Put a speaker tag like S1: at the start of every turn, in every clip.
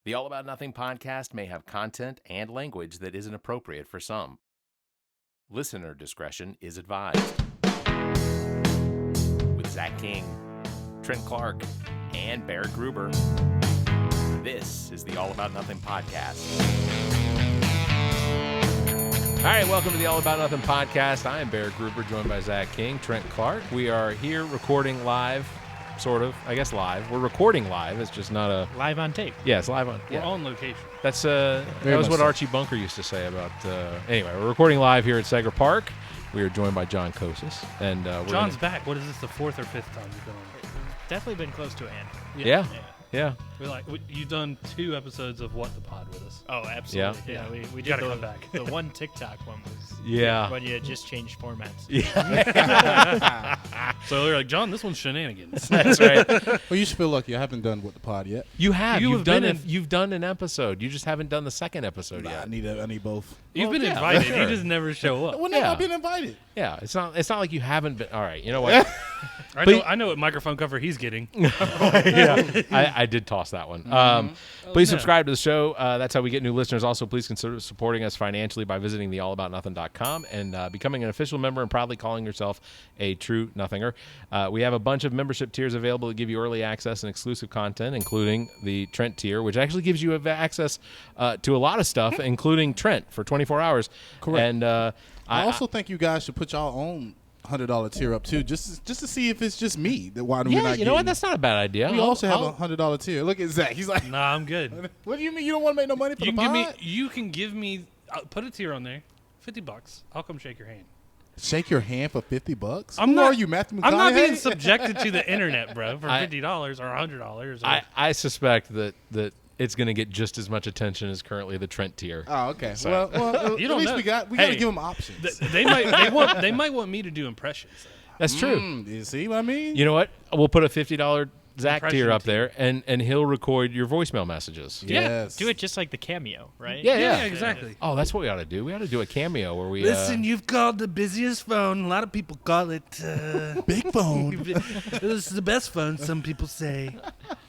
S1: The All About Nothing podcast may have content and language that isn't appropriate for some. Listener discretion is advised. With Zach King, Trent Clark, and Barrett Gruber, this is the All About Nothing podcast. All right, welcome to the All About Nothing podcast. I am Barrett Gruber, joined by Zach King, Trent Clark. We are here recording live. Sort of, I guess live. We're recording live. It's just not a
S2: live on tape.
S1: Yeah, it's live on.
S3: We're on location.
S1: That's that was what Archie Bunker used to say about. Anyway, we're recording live here at Segra Park. We are joined by John Kocsis, and
S3: John's back. What is this? The fourth or fifth time you've been on?
S2: Definitely been close to an.
S1: Yeah.
S3: You've done 2 episodes of What the Pod with us.
S2: Oh, absolutely. Yeah, we did
S3: gotta come back.
S2: The one TikTok one was when you just changed formats.
S1: Yeah.
S3: So they're like, John, this one's shenanigans.
S1: That's right.
S4: Well, you should feel lucky. I haven't done What the Pod yet.
S1: You have.
S3: You've
S1: done an episode. You just haven't done the second episode yet.
S4: I need both.
S3: You've been
S1: yeah,
S3: invited.
S1: sure.
S3: You just never show up.
S4: When have I been invited?
S1: Yeah, it's not like you haven't been. All right, you know what?
S3: I know what microphone cover he's getting.
S1: Yeah, I did toss that one. Please subscribe to the show. That's how we get new listeners. Also, please consider supporting us financially by visiting theallaboutnothing.com and becoming an official member and proudly calling yourself a true nothinger. We have a bunch of membership tiers available that give you early access and exclusive content, including the Trent tier, which actually gives you access to a lot of stuff, including Trent for 24 hours.
S4: Correct.
S1: And
S4: I also think you guys should put y'all own $100 tier up too, just to see if it's just me. Why do we not?
S1: You know what? That's not a bad idea.
S4: We also have a $100 tier. Look at Zach. He's like,
S3: Nah, I'm good.
S4: What do you mean you don't want to make no money for the pod?
S3: You can give me. Put a tier on there. $50. I'll come shake your hand.
S4: Shake your hand for $50?
S3: Who
S4: are you, Matthew McConaughey?
S3: I'm not being subjected to the internet, bro, for $50 or $100.
S1: I suspect that it's going to get just as much attention as currently the Trent tier.
S4: Oh, okay.
S1: So.
S4: Well,
S3: You
S4: at
S3: don't
S4: least
S3: know.
S4: we got to give them options.
S3: They might want me to do impressions.
S1: That's true.
S4: You see what I mean?
S1: You know what? We'll put a $50 Zach
S3: Impression
S1: tier up
S3: tier.
S1: there, and he'll record your voicemail messages.
S4: Yes.
S2: Do it just like the Cameo, right?
S1: Yeah,
S3: exactly.
S1: Oh, that's what we ought to do. We ought to do a cameo where we
S3: You've called the busiest phone. A lot of people call it
S4: Big phone.
S3: This is the best phone, some people say.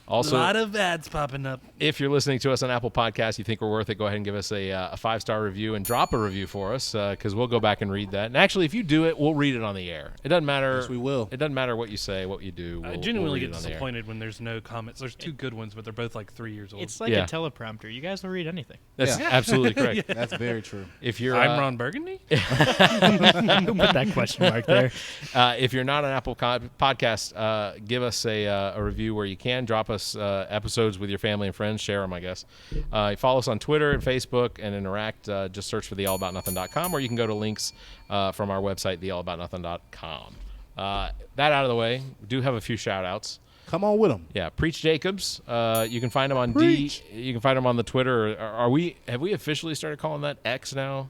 S1: also,
S3: a lot of ads popping up.
S1: if you're listening to us on Apple Podcasts, you think we're worth it, go ahead and give us a 5-star review and drop a review for us because we'll go back and read that. And actually, if you do it, we'll read it on the air. It doesn't matter.
S4: Yes, we will.
S1: It doesn't matter what you say, what you do.
S3: I
S1: we'll
S3: genuinely
S1: read
S3: get
S1: it on the air.
S3: disappointed when there's no comments. There's 2 good ones, but they're both like 3 years old.
S2: It's like
S1: Yeah.
S2: a teleprompter. You guys will read anything.
S1: That's
S4: Yeah.
S1: absolutely correct.
S4: That's very true.
S1: If you're
S3: I'm Ron Burgundy?
S2: Who put that question mark there?
S1: if you're not an Apple podcast, give us a review where you can. Drop us episodes with your family and friends. Share them, I guess. Follow us on Twitter and Facebook and interact. Just search for theallaboutnothing.com, or you can go to links from our website, theallaboutnothing.com. That out of the way, we do have a few shout-outs.
S4: Come on with them.
S1: Yeah, Preach Jacobs. You can find him on
S4: Preach.
S1: You can find him on the Twitter. Have we officially started calling that X now?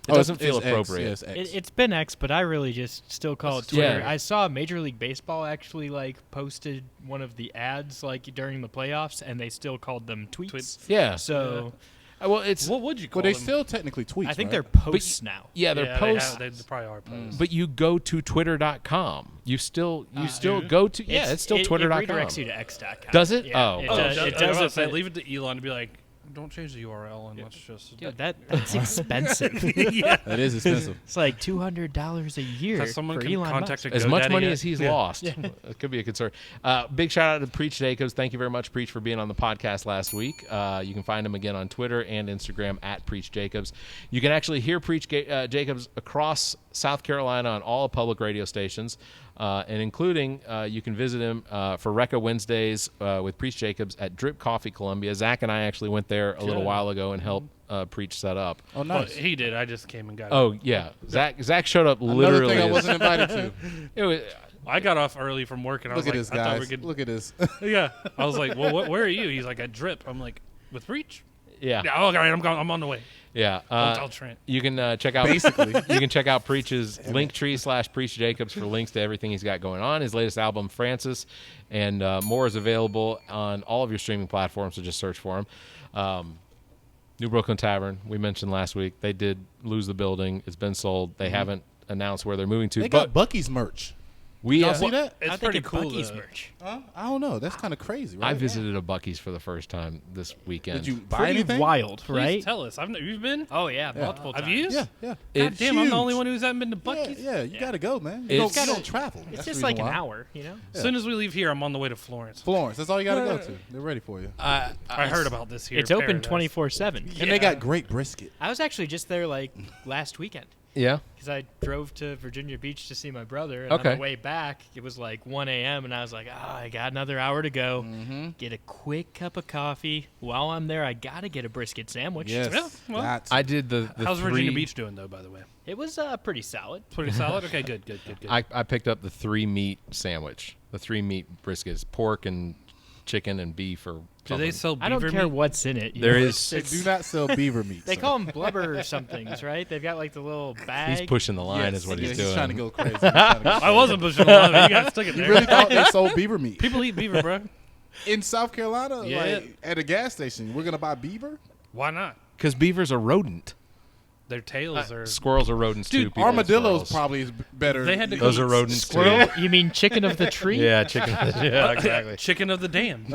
S1: It doesn't feel appropriate.
S4: Yes, X.
S2: It's been X, but I really just still call it Twitter.
S1: Yeah.
S2: I saw Major League Baseball actually posted one of the ads during the playoffs, and they still called them tweets.
S1: Yeah.
S2: So
S1: Well, it's
S3: What would you call
S4: Well, they
S3: them?
S4: still technically tweets.
S2: I think
S4: right?
S2: they're posts now.
S1: yeah, they're posts.
S3: They probably are posts.
S1: But you go to twitter.com. You still
S3: do?
S1: go to it's still twitter.com.
S2: It redirects you to x.com.
S1: Does it?
S2: Yeah,
S1: Oh.
S2: it
S1: Oh,
S2: does.
S3: I
S2: It
S3: was
S2: does.
S3: about to say, leave it to Elon to be like, don't change the URL and let's just.
S2: Dude, that's expensive.
S3: Yeah.
S4: That is expensive.
S2: It's like $200 a year
S3: Has someone
S2: for
S3: can
S2: Elon
S3: contact
S2: Musk.
S3: a
S1: As much
S3: GoDaddy
S1: money
S3: yet?
S1: as he's
S3: Yeah.
S1: lost. It could be a concern. Big shout out to Preach Jacobs. Thank you very much, Preach, for being on the podcast last week. You can find him again on Twitter and Instagram at Preach Jacobs. You can actually hear Preach Jacobs across South Carolina on all public radio stations, and including you can visit him for Recca Wednesdays with Preach Jacobs at Drip Coffee Columbia. Zach and I actually went there a little while ago and helped Preach set up.
S4: Oh,
S3: Well,
S4: nice.
S3: he did. I just came and got it.
S1: Oh, yeah. Zach showed up
S4: Another
S1: literally.
S4: thing I wasn't invited to.
S1: It was,
S3: I got off early from work and I
S4: Look
S3: was
S4: at
S3: like,
S4: this,
S3: I thought we
S4: guys.
S3: could.
S4: Look at this.
S3: Yeah. I was like, well, where are you? He's like, at Drip. I'm like, with Preach?
S1: yeah.
S3: Yeah. Oh, all right. I'm on the way.
S1: Yeah.
S3: Don't tell Trent.
S1: You can check out
S4: Basically.
S1: You can check out Preach's Linktree/Preach Jacobs for links to everything he's got going on. His latest album, Francis, and more is available on all of your streaming platforms. So just search for him. New Brooklyn Tavern, we mentioned last week, they did lose the building. It's been sold. They haven't announced where they're moving to.
S4: They
S1: but
S4: got Bucky's merch. Y'all see that?
S3: It's
S2: How'd they
S3: pretty
S2: get
S3: cool.
S2: Buc-ee's
S3: though.
S2: merch?
S4: I don't know. That's kind of crazy, right?
S1: I visited a Buc-ee's for the first time this weekend.
S4: Did you buy
S2: Pretty
S4: anything?
S2: wild,
S3: Please
S2: right?
S3: tell us.
S2: You've
S3: been?
S2: Oh yeah, multiple
S3: Have
S2: times.
S3: you?
S4: Yeah.
S3: God
S1: It's
S3: damn, I'm the only
S4: huge.
S3: one who hasn't been to
S4: Yeah,
S3: Buc-ee's.
S4: yeah, you got to go, man.
S1: It's-
S4: You don't travel.
S2: It's
S4: That's the
S2: just
S4: reason
S2: like an
S4: why.
S2: hour,
S3: As soon as we leave here, I'm on the way to Florence.
S4: Florence, that's all you got to go to. They're ready for you.
S3: I heard about this here.
S2: It's open
S3: Paradise.
S2: 24/7.
S4: And they got great brisket.
S2: I was actually just there like last weekend
S1: Yeah.
S2: because I drove to Virginia Beach to see my brother. And
S1: Okay.
S2: on the way back, it was like 1 a.m. and I was like, I got another hour to go. Get a quick cup of coffee. While I'm there, I got to get a brisket sandwich.
S4: Yes.
S3: Yeah, well,
S4: that's-
S1: I did the
S3: How's
S1: three,
S3: Virginia Beach doing, though, by the way?
S2: It was pretty solid.
S3: Pretty solid? Okay, good.
S1: I picked up the 3-meat sandwich. The 3-meat briskets, pork and chicken and beef or
S3: Do
S1: something.
S3: they sell beaver
S2: I don't care
S3: meat?
S2: what's in it. you
S1: There
S2: know,
S1: is-
S4: they do not sell beaver meat.
S2: They
S4: sir.
S2: call them blubber or somethings, right? They've got like the little bag.
S1: He's pushing the line
S4: Yes,
S1: is what
S4: yeah,
S1: he's doing.
S4: trying to go crazy. He's trying to go
S3: I wasn't pushing the line, but you guys took it
S4: You
S3: there.
S4: really thought they sold beaver meat?
S3: People eat beaver, bro.
S4: In South Carolina,
S3: Yeah.
S4: like at a gas station, we're gonna buy beaver.
S3: Why not?
S1: Because beaver's a rodent.
S3: Their tails are...
S1: Squirrels are rodents
S3: Dude,
S1: too. People eat
S4: Armadillos
S1: squirrels.
S4: probably is better.
S3: They had to
S1: Those
S3: go
S1: are rodents
S2: Squirrel?
S1: too.
S2: You mean chicken of the tree?
S1: Yeah, chicken. Yeah, exactly.
S3: Chicken of the dam.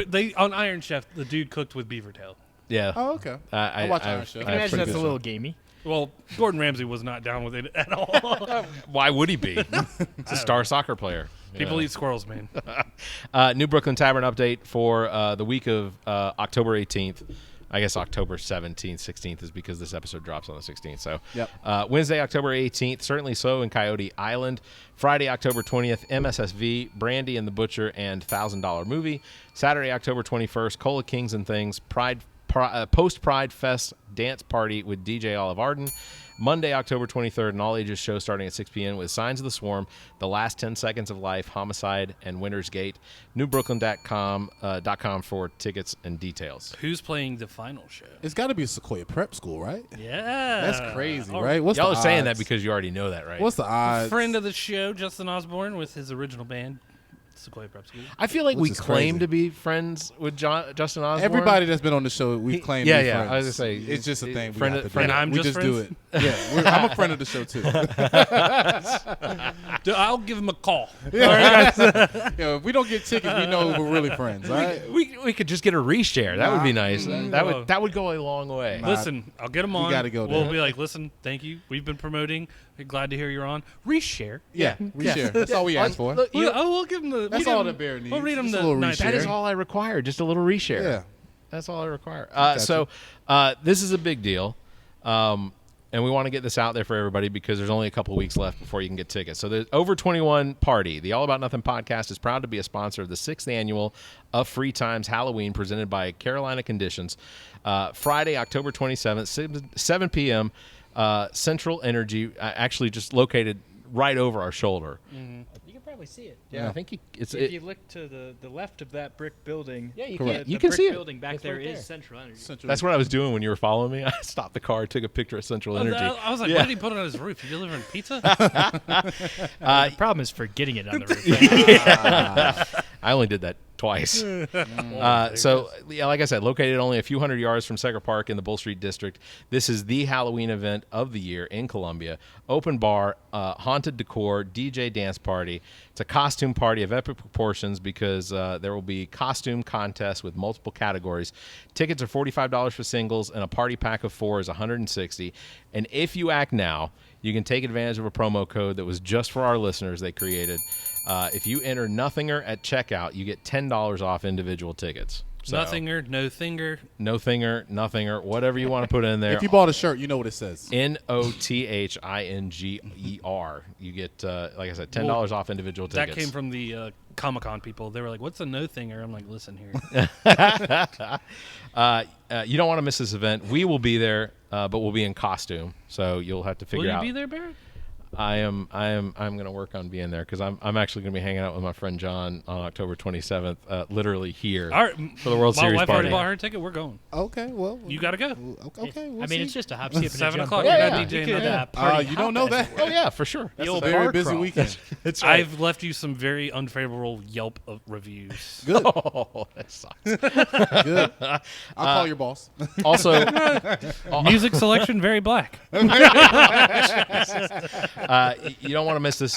S3: They on Iron Chef, the dude cooked with beaver tail.
S1: Yeah.
S4: Oh, okay.
S1: I
S4: watch
S1: I've-
S4: Iron Chef.
S2: I
S1: I've
S2: can imagine
S1: pretty
S2: that's a
S1: good-
S2: little gamey.
S3: Well, Gordon Ramsay was not down with it at all.
S1: Why would he be? It's a star soccer player.
S3: People eat squirrels, man.
S1: New Brooklyn Tavern update for the week of October 18th. I guess October 17th, 16th is because this episode drops on the 16th. So
S4: Yep.
S1: Wednesday, October 18th, certainly so in Coyote Island. Friday, October 20th, MSSV, Brandy and the Butcher and $1,000 Movie. Saturday, October 21st, Cola Kings and Things, Post-Pride Fest Dance Party with DJ Olive Arden. Monday, October 23rd, an all-ages show starting at 6 p.m. with Signs of the Swarm, The Last 10 Seconds of Life, Homicide, and Winter's Gate. NewBrooklyn.com for tickets and details.
S3: Who's playing the final show?
S4: It's got to be a Sequoia Prep School, right?
S3: Yeah.
S4: That's crazy,
S3: All
S4: right? What's
S1: Y'all
S4: the
S1: are saying that
S4: odds?
S1: because you already know that, right?
S4: What's the odds?
S3: Friend of the show, Justin Osborne, with his original band, Sequoia Prep School.
S1: I feel like
S4: Which
S1: we
S4: is
S1: claim
S4: crazy.
S1: to be friends with Justin Osborne.
S4: Everybody that's been on the show, we've claimed.
S1: yeah,
S4: to be
S1: yeah,
S4: friends.
S1: I was gonna say,
S4: it's just a thing.
S1: friend
S4: we
S1: of-
S4: have to
S1: friend
S4: do.
S3: of- I'm
S4: we
S3: just
S4: just do it. Yeah, I'm a friend of the show too.
S3: Dude, I'll give him a call.
S4: Yeah, if we don't get tickets, we know we're really friends. All right.
S1: we could just get a reshare. That would be nice.
S3: Mm,
S1: That would go a long way.
S3: Listen, I'll get him on.
S4: gotta go
S3: We'll
S4: there.
S3: be like, listen, thank you. We've been promoting. We're glad to hear you're on. Reshare.
S4: Yeah, we share. That's all we ask for.
S1: Look, you-
S3: We'll give him the.
S4: That's
S3: we'll
S4: all
S3: give
S4: that
S3: him-
S4: Bear needs.
S3: We'll read him
S4: Just a
S3: the
S4: little
S3: nice.
S4: reshare.
S1: that is all I require. Just a little reshare.
S4: Yeah.
S1: That's all I require.
S4: Gotcha.
S1: So this is a big deal. And we want to get this out there for everybody because there's only a couple weeks left before you can get tickets. So the Over 21 Party, the All About Nothing podcast, is proud to be a sponsor of the 6th annual of Free Times Halloween presented by Carolina Conditions. Friday, October 27th, 7 p.m., Central Energy, actually just located right over our shoulder.
S2: You can probably see it.
S1: Yeah, I think
S2: If you look to the left of that brick building,
S1: Yeah, you
S4: Correct.
S1: can, you can
S2: brick
S1: see it.
S2: building back
S1: It's
S2: there
S1: right
S2: is
S1: there.
S2: Central Energy.
S4: Central-
S1: That's what I was doing when you were following me. I stopped the car, took a picture of Central Energy.
S3: I was like,
S1: Yeah.
S3: why did he put it on his roof? You delivering pizza?
S2: The problem is for getting it on the roof.
S1: I only did that twice. So, yeah, like I said, located only a few hundred yards from Segra Park in the Bull Street District. This is the Halloween event of the year in Columbia. Open bar, haunted decor, DJ dance party. It's a costume party of epic proportions because there will be costume contests with multiple categories. Tickets are $45 for singles, and a party pack of 4 is $160. And if you act now, you can take advantage of a promo code that was just for our listeners they created. If you enter Nothinger at checkout, you get $10 off individual tickets. So,
S3: Nothinger, no thinger.
S1: No thinger, Nothinger, whatever you want to put in there.
S4: If you bought a shirt, you know what it says.
S1: NOTHINGER. You get, like I said, $10 off individual
S3: That
S1: tickets.
S3: came from the Comic-Con people. They were like, what's a no thinger? I'm like, listen here.
S1: You don't want to miss this event. We will be there, but we'll be in costume, so you'll have to
S3: Will
S1: figure
S3: you
S1: out.
S3: be there, Barrett?
S1: I'm going to work on being there because I'm actually going to be hanging out with my friend John on October 27th, literally here
S3: All right.
S1: for the World
S3: My
S1: Series
S3: wife
S1: party.
S3: already bought her ticket. We're going.
S4: Okay, well,
S3: You got to go.
S4: okay. We'll
S2: I mean,
S4: see.
S2: it's just a hop, skip, and a
S3: 7
S2: jump.
S3: o'clock.
S2: away.
S3: You're
S1: Yeah,
S3: not
S1: yeah.
S3: DJing
S2: You could,
S3: that.
S2: party
S4: you don't
S2: hop
S4: know
S2: as
S4: that.
S1: Oh yeah, for sure.
S4: That's
S2: old
S4: a very
S2: bar
S4: busy
S2: crawl.
S4: weekend.
S1: That's right.
S3: I've left you some very unfavorable Yelp reviews.
S4: Good,
S1: Oh, that sucks.
S4: good. I'll call your boss.
S1: Also,
S3: Music selection, very black.
S1: You don't want to miss this.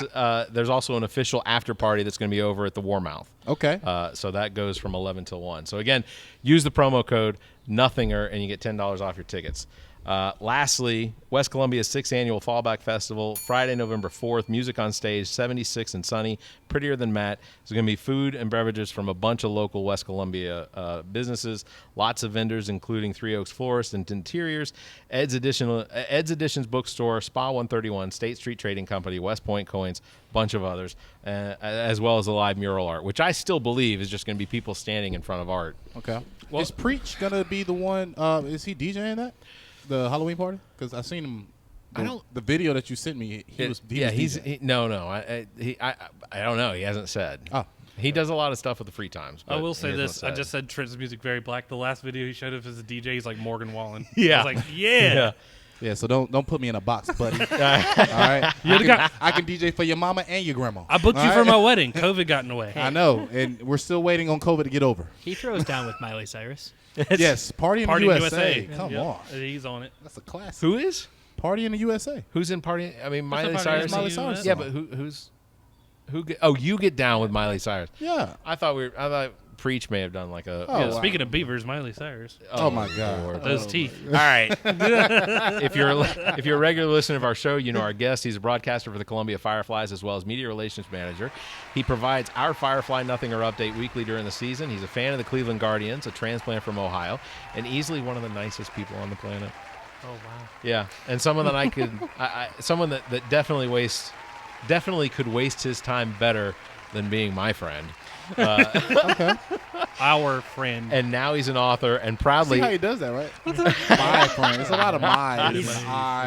S1: There's also an official after party that's going to be over at the Warmouth.
S4: Okay.
S1: So that goes from 11 till 1. So again, use the promo code Nothinger and you get $10 off your tickets. Lastly, West Columbia's 6th Annual Fallback Festival, Friday, November 4th. Music on stage, 76 and Sunny, Prettier Than Matt. There's going to be food and beverages from a bunch of local West Columbia businesses. Lots of vendors, including Three Oaks Florist and Interiors, Ed's Editions Bookstore, Spa 131, State Street Trading Company, West Point Coins, bunch of others, as well as the live mural art, which I still believe is just going to be people standing in front of art.
S4: Okay. Well, is Preach going to be the one? Is he DJing that? The Halloween party? Because I seen him. The video that you sent me. He's
S1: no. I don't know. He hasn't said.
S4: Oh,
S1: he does a lot of stuff with the free times.
S3: I will say this. I just said Trent's music very black. The last video he showed of as a DJ, he's like Morgan Wallen.
S1: Yeah.
S3: I was like, yeah.
S4: Yeah, so don't put me in a box, buddy. All right, I can DJ for your mama and your grandma.
S3: I booked you for my wedding. COVID got in the way.
S4: I know, and we're still waiting on COVID to get over.
S2: He throws down with Miley Cyrus.
S4: Yes, Party in the USA. Come on,
S3: he's on it.
S4: That's a classic.
S1: Who is
S4: Party in the USA?
S1: Who's in Party? I mean, Miley
S3: Party
S1: Cyrus.
S3: in the
S4: Miley Cyrus.
S1: Yeah, but who? You get down with Miley Cyrus.
S4: Yeah.
S1: I thought Preach may have done like a.
S4: Oh,
S3: Yeah,
S4: wow.
S3: Speaking of beavers, Miley Cyrus.
S4: Oh my God.
S1: Lord.
S3: Those teeth.
S1: All right. If you're a regular listener of our show, you know our guest. He's a broadcaster for the Columbia Fireflies as well as media relations manager. He provides our Firefly Nothing or update weekly during the season. He's a fan of the Cleveland Guardians, a transplant from Ohio, and easily one of the nicest people on the planet.
S2: Oh wow.
S1: Yeah, and someone that someone that definitely could waste his time better than being my friend.
S3: Our friend.
S1: And now he's an author and proudly.
S4: See how he does that, right? My friend. There's a lot of my.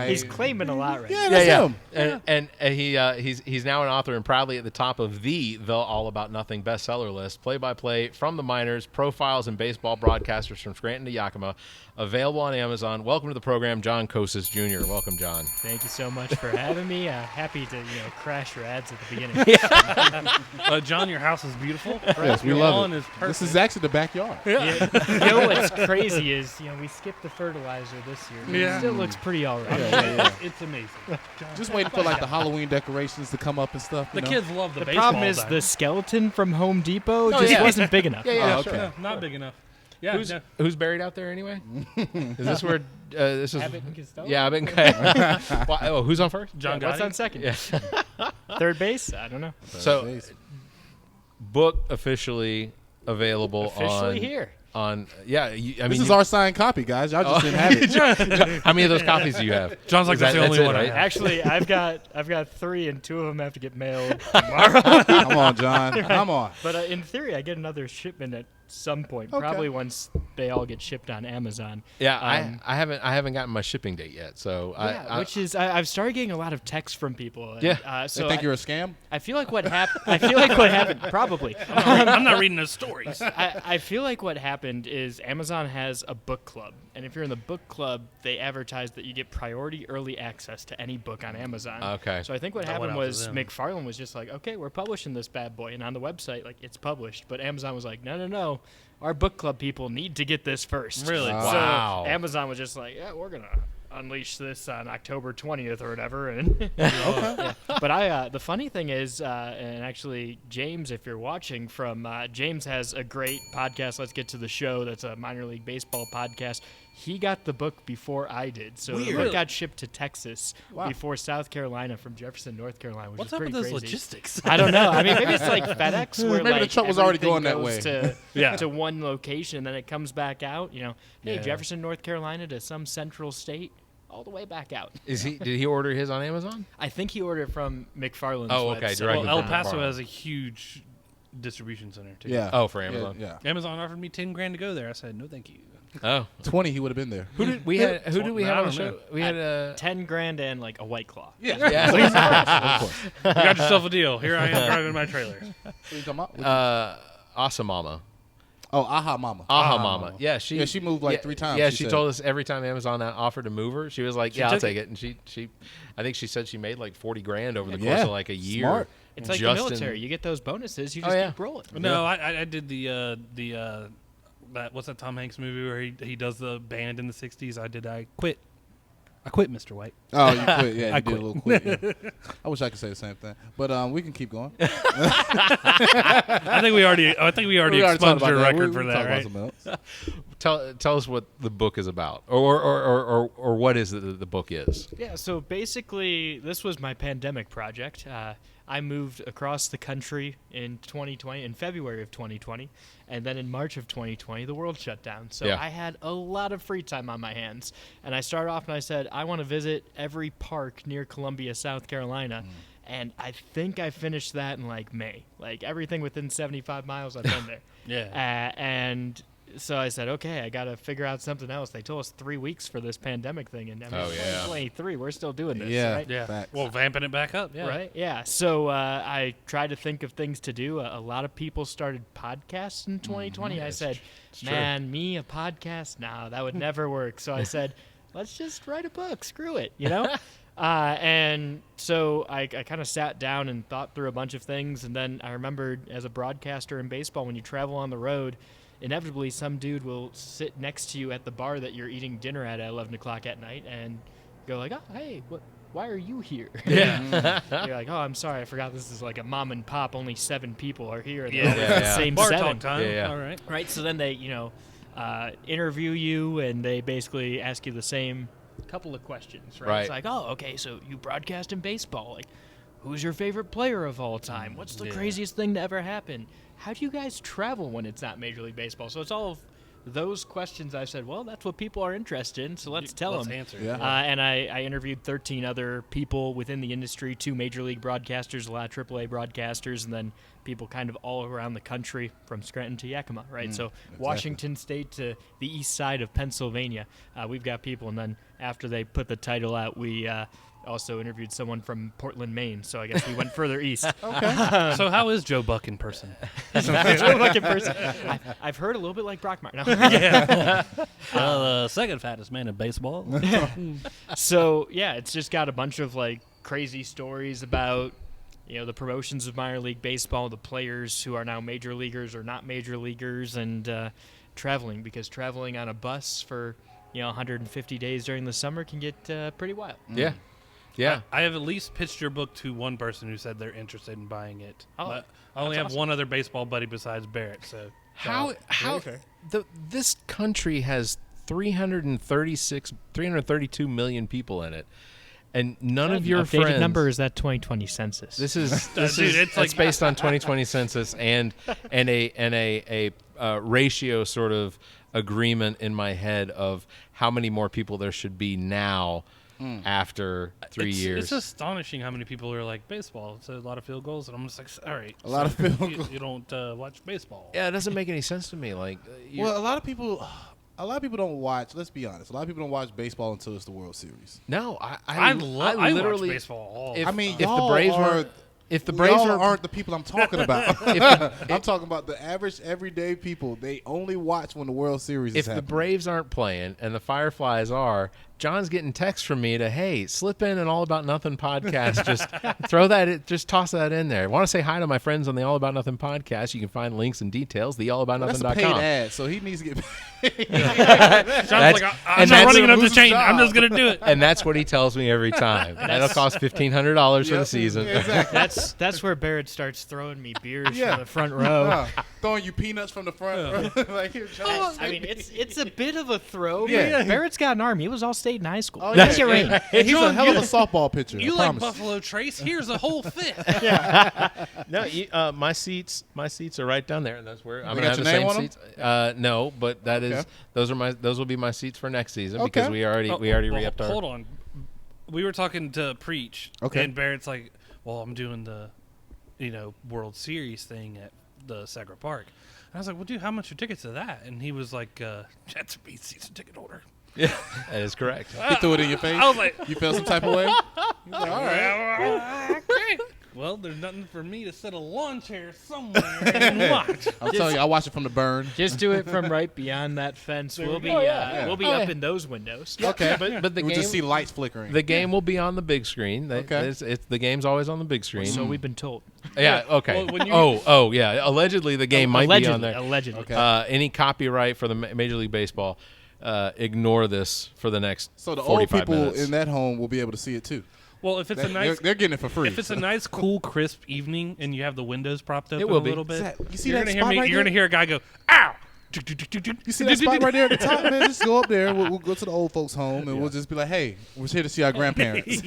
S2: He's claiming a lot right now.
S4: Yeah, that's him.
S1: And he's now an author and proudly at the top of the All About Nothing bestseller list. Play-by-play from the minors, profiles and baseball broadcasters from Scranton to Yakima. Available on Amazon. Welcome to the program, John Kocsis Jr. Welcome, John.
S2: Thank you so much for having me. Happy to crash your ads at the beginning.
S3: John, your house is beautiful.
S4: Yes, we
S3: Your
S4: love
S3: lawn
S4: it.
S3: is perfect.
S4: This is actually the backyard.
S2: Yeah. You know what's crazy is we skipped the fertilizer this year. But
S3: Yeah.
S2: It still looks pretty all right.
S4: Yeah.
S3: It's amazing.
S4: Just waiting for like the Halloween decorations to come up and stuff.
S3: The kids love the
S2: The
S3: baseball
S2: problem is
S3: diamond.
S2: the skeleton from Home Depot
S1: Oh, yeah.
S2: wasn't big enough.
S1: Yeah,
S4: Oh,
S1: sure.
S4: okay.
S3: No, not big enough. Yeah,
S1: Who's buried out there anyway? Is this where this is?
S2: Abbott and Costello?
S1: Yeah, I've been. Well, who's on first?
S3: John
S2: What's
S3: Gotti?
S2: on second?
S1: Yeah.
S2: Third base? I don't know.
S1: So, book officially available
S2: Officially here.
S4: This is our signed copy, guys. Y'all just didn't have it.
S1: How many of those copies do you have?
S3: John's like, that's the only
S1: it,
S3: one I
S1: right?
S3: have.
S2: Actually, I've got 3, and 2 of them have to get mailed tomorrow.
S4: Come on, John. Come on.
S2: But in theory, I get another shipment at some point.
S4: Okay.
S2: Probably once they all get shipped on Amazon.
S1: Yeah, I haven't gotten my shipping date yet. So
S2: I've started getting a lot of texts from people. And,
S1: Yeah.
S2: so
S4: They think you're a scam?
S2: I feel like what happened. I feel like what happened. Probably.
S3: I'm not reading those stories.
S2: I feel like what happened is Amazon has a book club, and if you're in the book club, they advertise that you get priority early access to any book on Amazon.
S1: Okay.
S2: So I think what
S3: That went
S2: happened
S3: out to
S2: was
S3: them.
S2: McFarlane was just like, okay, we're publishing this bad boy, and on the website, like, it's published, but Amazon was like, no, our book club people need to get this first.
S3: Really?
S2: So
S1: Wow.
S2: Amazon was just like, yeah, we're gonna unleash this on October 20th or whatever. And but the funny thing is, and actually James, if you're watching from, James has a great podcast, Let's Get to the Show. That's a minor league baseball podcast. He got the book before I did. So the book got shipped to Texas before South Carolina from Jefferson, North Carolina, which
S3: What's
S2: is
S3: up
S2: pretty
S3: with those
S2: crazy.
S3: logistics?
S2: I don't know. I mean, maybe it's like FedEx, where
S4: Maybe the
S2: like
S4: truck was already
S2: everything
S4: going that
S2: goes
S4: way.
S2: to one location, and then it comes back out. Hey, Jefferson, North Carolina to some central state, all the way back out.
S1: Did he order his on Amazon?
S2: I think he ordered it from McFarlane's
S1: Oh, okay,
S2: website.
S1: directly
S3: Well, El
S1: from
S3: Paso
S1: McFarlane.
S3: has a huge distribution center too.
S4: Yeah.
S1: Oh, for Amazon.
S4: Yeah.
S3: Amazon offered me $10,000 to go there. I said no, thank you.
S1: Oh,
S4: 20, he would have been there.
S1: who did we have
S3: I
S1: on the
S3: don't
S1: show?
S3: know.
S1: We had
S2: $10,000 and like a White Claw.
S4: Yeah.
S1: yeah.
S4: Of course.
S3: You got yourself a deal. Here I am driving my trailer.
S4: What are you talking about?
S1: Awesome Mama.
S4: Oh, Aha Mama.
S1: Aha Mama. Yeah, she
S4: moved like 3 times.
S1: Yeah,
S4: she
S1: she
S4: said.
S1: told us every time Amazon offered to move her, she was like, "Yeah, I'll
S3: took
S1: take it." And she, I think she said she made like $40,000 over the course of like a year.
S4: Smart.
S2: It's like the
S1: Just
S2: military.
S1: in-
S2: You get those bonuses, you
S1: Oh,
S2: just
S1: yeah.
S2: keep rolling.
S3: No, I did the that what's that Tom Hanks movie where he does the band in the '60s? I quit. I quit, Mr. White.
S4: Oh, you quit. Yeah,
S3: I
S4: you did
S3: quit.
S4: a little quit. Yeah. I wish I could say the same thing, but we can keep going.
S3: I think we already expunged your record for that, right?
S1: Tell us what the book is about, or what is it that the book is.
S2: Yeah, so basically, this was my pandemic project. I moved across the country in 2020, in February of 2020, and then in March of 2020, the world shut down. So
S1: Yeah.
S2: I had a lot of free time on my hands. And I started off and I said, I want to visit every park near Columbia, South Carolina. And I think I finished that in like May. Like everything within 75 miles, I've been there.
S3: Yeah.
S2: And so I said, okay, I got to figure out something else. They told us 3 weeks for this pandemic thing, and I mean, 2023, we're still doing this,
S4: Yeah.
S2: right?
S3: Yeah.
S4: Facts.
S3: Well, vamping it back up. Yeah.
S2: Right? Yeah. So I tried to think of things to do. A lot of people started podcasts in 2020. I said, man, me, a podcast? No, that would never work. So I said, let's just write a book. Screw it, you know? And so I kind of sat down and thought through a bunch of things. And then I remembered as a broadcaster in baseball, when you travel on the road, inevitably some dude will sit next to you at the bar that you're eating dinner at 11 o'clock at night and go like, oh, hey, why are you here?
S3: Yeah.
S2: You're like, oh, I'm sorry, I forgot this is like a mom and pop. Only 7 people are here. And
S3: Yeah.
S2: they're
S1: Yeah.
S2: the same
S3: Bar
S2: 7.
S3: talk time.
S1: Yeah.
S3: All right.
S2: Right, so then they, interview you, and they basically ask you the same couple of questions, right?
S1: Right.
S2: It's like, oh, okay, so you broadcast in baseball. Like, who's your favorite player of all time? What's the craziest thing to ever happen? How do you guys travel when it's not Major League Baseball? So it's all of those questions. I said, well, that's what people are interested in, so let's tell them.
S3: Answer.
S4: Yeah.
S2: And I interviewed 13 other people within the industry, 2 Major League broadcasters, a lot of AAA broadcasters, and then people kind of all around the country from Scranton to Yakima, right? So Washington State to the east side of Pennsylvania, we've got people. And then after they put the title out, we also interviewed someone from Portland, Maine. So I guess we went further east.
S3: So how is Joe Buck in person?
S2: Joe Buck in person. I've heard a little bit like Brock Martin.
S3: The second fattest man in baseball.
S2: So yeah, it's just got a bunch of like crazy stories about the promotions of minor league baseball, the players who are now major leaguers or not major leaguers, and traveling, because traveling on a bus for 150 days during the summer can get pretty wild.
S1: Yeah. Yeah.
S3: I have at least pitched your book to one person who said they're interested in buying it.
S2: Oh,
S3: But I only have one other baseball buddy besides Barrett. So
S1: How this country has 332 million people in it, and none of your
S2: updated
S1: friends.
S2: number is that 2020 census.
S1: This is
S3: Dude, it's like
S1: based on 2020 census and a ratio sort of agreement in my head of how many more people there should be now after 3 years.
S3: It's astonishing how many people are like baseball. It's a lot of field goals, and I'm just like, all right,
S4: A lot of field goals.
S3: You don't watch baseball.
S1: Yeah, it doesn't make any sense to me. Like,
S4: Well, a lot of people don't watch. Let's be honest. A lot of people don't watch baseball until it's the World Series.
S1: no,
S3: I
S1: literally
S3: watch baseball all.
S1: If,
S4: I mean,
S1: if the
S4: y'all
S1: Braves
S4: are-
S1: were, if the Braves
S4: aren't the people I'm talking about. I'm talking about the average, everyday people. They only watch when the World Series is
S1: if the
S4: happening.
S1: Braves aren't playing and the Fireflies are, John's getting texts from me to, hey, slip in an All About Nothing podcast. Just just toss that in there. Want to say hi to my friends on the All About Nothing podcast? You can find links and details,
S4: That's a paid
S1: theallaboutnothing.com.
S4: ad, so he needs to get paid.
S3: John's like, I'm not running it up the chain. I'm just gonna do it.
S1: And that's what he tells me every time. That'll cost $1,500 for the season.
S4: Exactly.
S2: That's where Barrett starts throwing me beers
S4: Yeah.
S2: from the front row.
S4: Throwing you peanuts from the front. Like, here, John.
S2: I mean, it's a bit of a throw.
S4: Yeah.
S2: But Barrett's got an arm. He was all state in high school.
S4: Oh,
S2: That's
S4: yeah.
S2: your ring.
S4: He's a
S3: John,
S4: hell of a softball pitcher.
S3: You
S4: I
S3: like
S4: promise.
S3: Buffalo Trace? Here's a whole fifth.
S1: No, my seats are right down there, and that's where I'm
S4: They
S1: gonna
S4: got
S1: have
S4: your
S1: the
S4: name
S1: same
S4: on 'em?
S1: seats. No, but that is
S4: Okay.
S1: those will be my seats for next season
S4: Okay.
S1: because we already re-upped our.
S3: Hold on. We were talking to Preach.
S4: Okay.
S3: And Barrett's like, well, I'm doing the, World Series thing at the Segra Park. And I was like, well, dude, how much are tickets to that? And he was like, that's a season ticket holder.
S1: Yeah, that is correct.
S4: He threw it in your face.
S3: I was like,
S4: You felt some type of way? He's like, all right.
S3: okay. Well, there's nothing for me to sit a lawn chair somewhere and watch.
S4: I'm telling you, I watched it from the burn.
S2: Just do it from right beyond that fence. We'll be we'll be up in those windows.
S4: Okay.
S1: But the
S4: We'll
S1: game
S4: just see lights flickering.
S1: the game will be on the big screen.
S4: Okay.
S1: It's the game's always on the big screen.
S2: So we've been told.
S1: Yeah. Okay.
S3: Well, when you-
S1: oh yeah. Allegedly, the game might be on there.
S2: Allegedly.
S4: Okay.
S1: Any copyright for the Major League Baseball ignore this for the next
S4: So the
S1: 45
S4: old people
S1: minutes.
S4: in that home will be able to see it too.
S3: Well, if it's a nice,
S4: They're getting it for free.
S3: if it's a nice, cool, crisp evening, and you have the windows propped open
S1: will
S3: a
S1: be.
S3: little bit,
S4: You see
S3: you're
S4: that
S3: gonna hear
S4: spot
S3: me.
S4: right
S3: You're
S4: there?
S3: gonna hear a guy go, "Ow!"
S4: You see that spot right there at the top, man? Just go up there. We'll go to the old folks' home, and we'll just be like, "Hey, we're here to see our grandparents."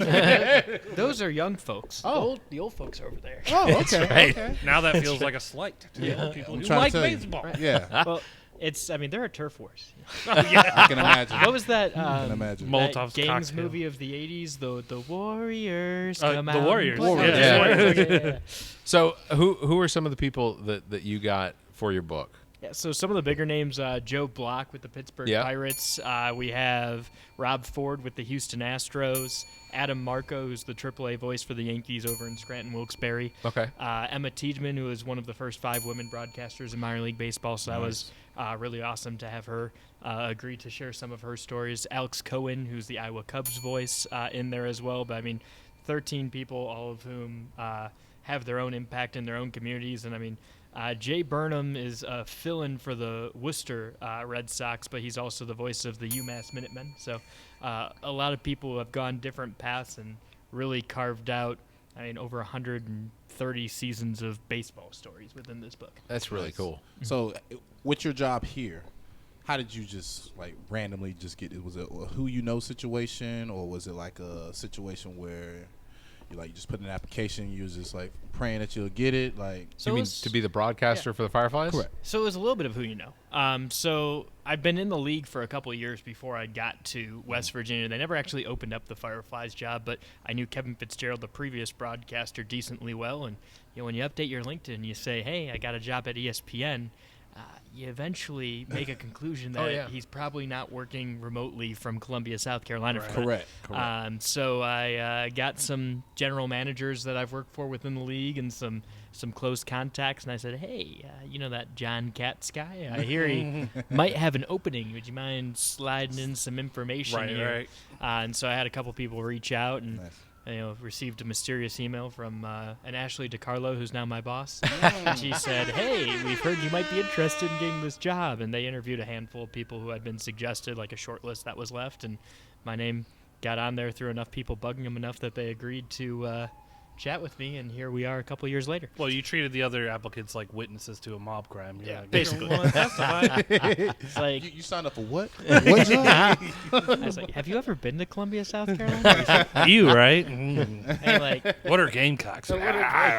S2: Those are young folks.
S4: Oh.
S2: The old folks are over there.
S4: Oh, okay.
S1: right.
S4: Okay.
S3: Now that feels like a slight to the old people
S4: I'm
S3: who
S4: trying
S3: like
S4: to tell you.
S3: baseball.
S4: Yeah,
S2: Well, they're a turf wars.
S4: I can imagine.
S2: What was that?
S4: I can imagine.
S3: Molotov's
S2: that games
S3: cocktail.
S2: movie of the '80s, the Warriors.
S3: The
S2: Come out and
S3: Warriors.
S2: play.
S1: Yeah.
S2: Oh,
S1: Yeah.
S2: the Warriors, yeah.
S1: So who are some of the people that you got for your book?
S2: Yeah, so some of the bigger names, Joe Block with the Pittsburgh
S1: Yeah.
S2: Pirates. We have Rob Ford with the Houston Astros. Adam Marco, who's the AAA voice for the Yankees over in Scranton Wilkes-Barre.
S1: Okay.
S2: Emma Tiedemann, who is one of the first 5 women broadcasters in minor league baseball. So that was really awesome to have her agree to share some of her stories. Alex Cohen, who's the Iowa Cubs voice, in there as well. But I mean, 13 people, all of whom have their own impact in their own communities. And I mean, Jay Burnham is a fill-in for the Worcester Red Sox, but he's also the voice of the UMass Minutemen. So a lot of people have gone different paths and really carved out, I mean, over 130 seasons of baseball stories within this book.
S1: That's really cool.
S4: So, with your job here, how did you just like randomly just get it? Was it a who you know situation, or was it like a situation where you just put in an application, you was just like praying that you'll get it? Like,
S2: So
S1: you mean
S2: it's-
S1: to be the broadcaster for the Fireflies?
S4: Correct.
S2: So it was a little bit of who you know. So I've been in the league for a couple of years before I got to West Virginia. They never actually opened up the Fireflies job, but I knew Kevin Fitzgerald, the previous broadcaster, decently well. And when you update your LinkedIn, you say, "Hey, I got a job at ESPN." You eventually make a conclusion that
S1: yeah.
S2: he's probably not working remotely from Columbia, South Carolina. for that.
S4: correct.
S2: So I got some general managers that I've worked for within the league and some close contacts, and I said, "Hey, you know that John Katz guy? I hear he might have an opening. Would you mind sliding in some information
S3: Right,
S2: here?"
S3: right.
S2: And so I had a couple people reach out and
S4: Nice.
S2: received a mysterious email from an Ashley DiCarlo, who's now my boss. And she said, "Hey, we've heard you might be interested in getting this job." And they interviewed a handful of people who had been suggested, like a short list that was left. And my name got on there through enough people bugging them enough that they agreed to chat with me. And here we are a couple years later.
S3: Well, you treated the other applicants like witnesses to a mob crime. You're
S2: Yeah,
S3: like,
S2: basically.
S3: "You wanna testify?"
S2: It's like,
S4: You signed up for what? What job?
S2: I was like, "Have you ever been to Columbia, South Carolina?" He's like,
S3: You, right? Mm.
S2: and like,
S3: What are Gamecocks? I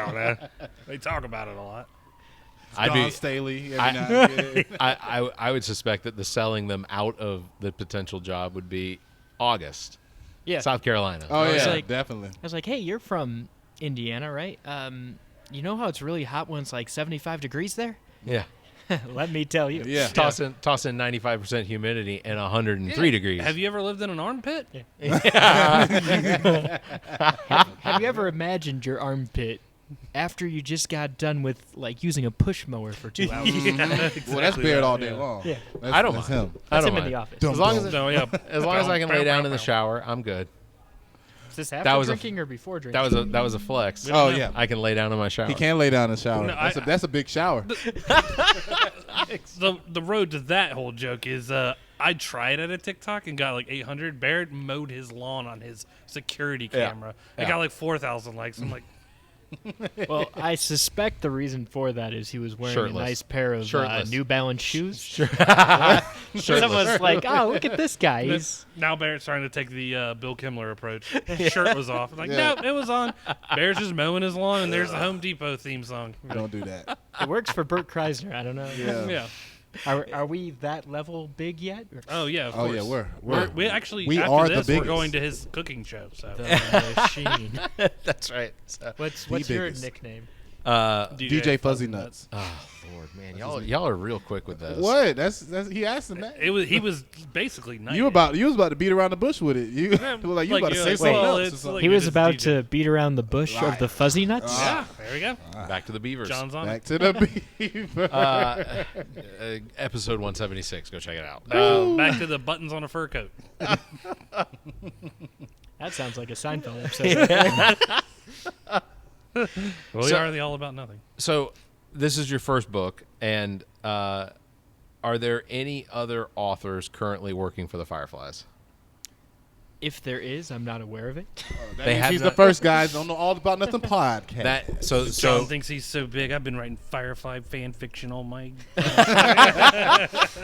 S3: don't know. They talk about it a lot.
S1: I'd
S4: Don
S1: be,
S4: Staley. every now and again.
S1: I would suspect that the selling them out of the potential job would be August,
S2: yeah.
S1: South Carolina.
S4: Oh
S2: It's
S4: yeah,
S2: like-
S4: definitely.
S2: I was like, "Hey, you're from Indiana, right? You know how it's really hot when it's like 75 degrees there?
S1: Yeah.
S2: Let me tell you."
S4: Yeah.
S1: Toss in 95% humidity and 103 degrees.
S3: Have you ever lived in an armpit?
S2: Have you ever imagined your armpit after you just got done with like using a push mower for 2 hours?
S4: Well, that's Barrett all day long.
S2: Yeah.
S4: That's,
S1: I don't
S4: that's
S1: mind.
S4: him.
S1: I
S2: That's
S1: don't
S2: him in
S1: mind.
S2: the office.
S1: As long as,
S3: No, yeah.
S1: as long as I can lay down in the shower, I'm good.
S2: Is this
S1: That
S2: after
S1: was a-
S2: drinking or before drinking?
S1: That was a flex.
S4: Oh yeah,
S1: I can lay down in my shower.
S4: he can lay down in the shower.
S3: No,
S4: That's a big shower.
S3: The road to that whole joke is I tried at a TikTok and got like 800. Barrett mowed his lawn on his security
S1: Yeah.
S3: camera. It
S1: Yeah.
S3: got like 4,000 likes. I'm like,
S2: Well, I suspect the reason for that is he was wearing
S1: Shirtless.
S2: a nice pair of
S1: Shirtless.
S2: New Balance shoes.
S1: Shirtless.
S2: Someone's like, "Oh, look at this guy. He's
S3: now Barrett's trying to take the Bill Kimmler approach. His shirt was off. I'm like,
S4: Yeah.
S3: nope, it was on. Barrett's just mowing his lawn, and there's the Home Depot theme song.
S4: Don't do that.
S2: it works for Bert Kreisner. I don't know.
S4: Yeah.
S3: Yeah.
S2: Are we that level big yet? Or-
S3: Oh yeah. Of
S4: Oh
S3: course.
S4: yeah,
S3: We actually
S4: we
S3: after
S4: are the
S3: this we're
S4: biggest.
S3: going to his cooking show. So
S2: The machine.
S1: That's right. So,
S2: What's
S4: The
S2: your
S4: biggest.
S2: nickname?
S4: DJ Fuzzy Nuts.
S1: oh Lord, man, y'all are real quick with those.
S4: What? That's he asked him that.
S3: He was basically nice.
S4: You was about to beat around the bush with it. You were like you about to say
S3: like,
S4: something
S3: well,
S4: else.
S3: it's
S4: Or something.
S3: like-
S2: He was
S3: it's
S2: about
S3: DJ.
S2: to beat around the bush of
S4: Right.
S2: the fuzzy nuts.
S3: Yeah, there we go.
S1: Back to the Beavers.
S3: John's on
S4: Back
S3: it.
S4: to the beaver.
S1: Episode 176. Go check it out.
S3: Back to the buttons on a fur coat.
S2: That sounds like a Seinfeld episode.
S3: We
S1: So-
S3: are the all about nothing.
S1: So this is your first book, and are are there any other authors currently working for the Fireflies?
S2: If there is, I'm not aware of it.
S1: They have
S4: He's
S1: not-
S4: the first guy. Don't know all about nothing podcast.
S1: That
S3: John thinks he's so big. I've been writing Firefly fan fiction all my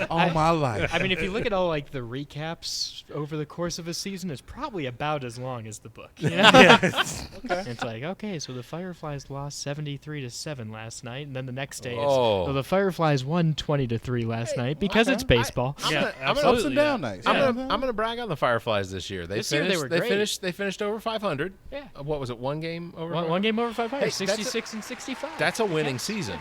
S4: all my life.
S2: I mean, if you look at all like the recaps over the course of a season, it's probably about as long as the book. You know? It's like, okay, so the Fireflies lost 73-7 last night, and then the next day,
S1: Oh.
S2: so the Fireflies won 20-3 last night because it's baseball.
S3: Yeah,
S1: I'm
S3: absolutely.
S4: Ups and down nights.
S1: I'm gonna brag on the Fireflies this year. They
S2: This year
S1: finished,
S2: they were great.
S1: They finished over 500.
S2: Yeah.
S1: What was it? One game over.
S2: One game over 500,
S1: Hey, that's a-
S2: 66 and 65.
S1: That's a winning season.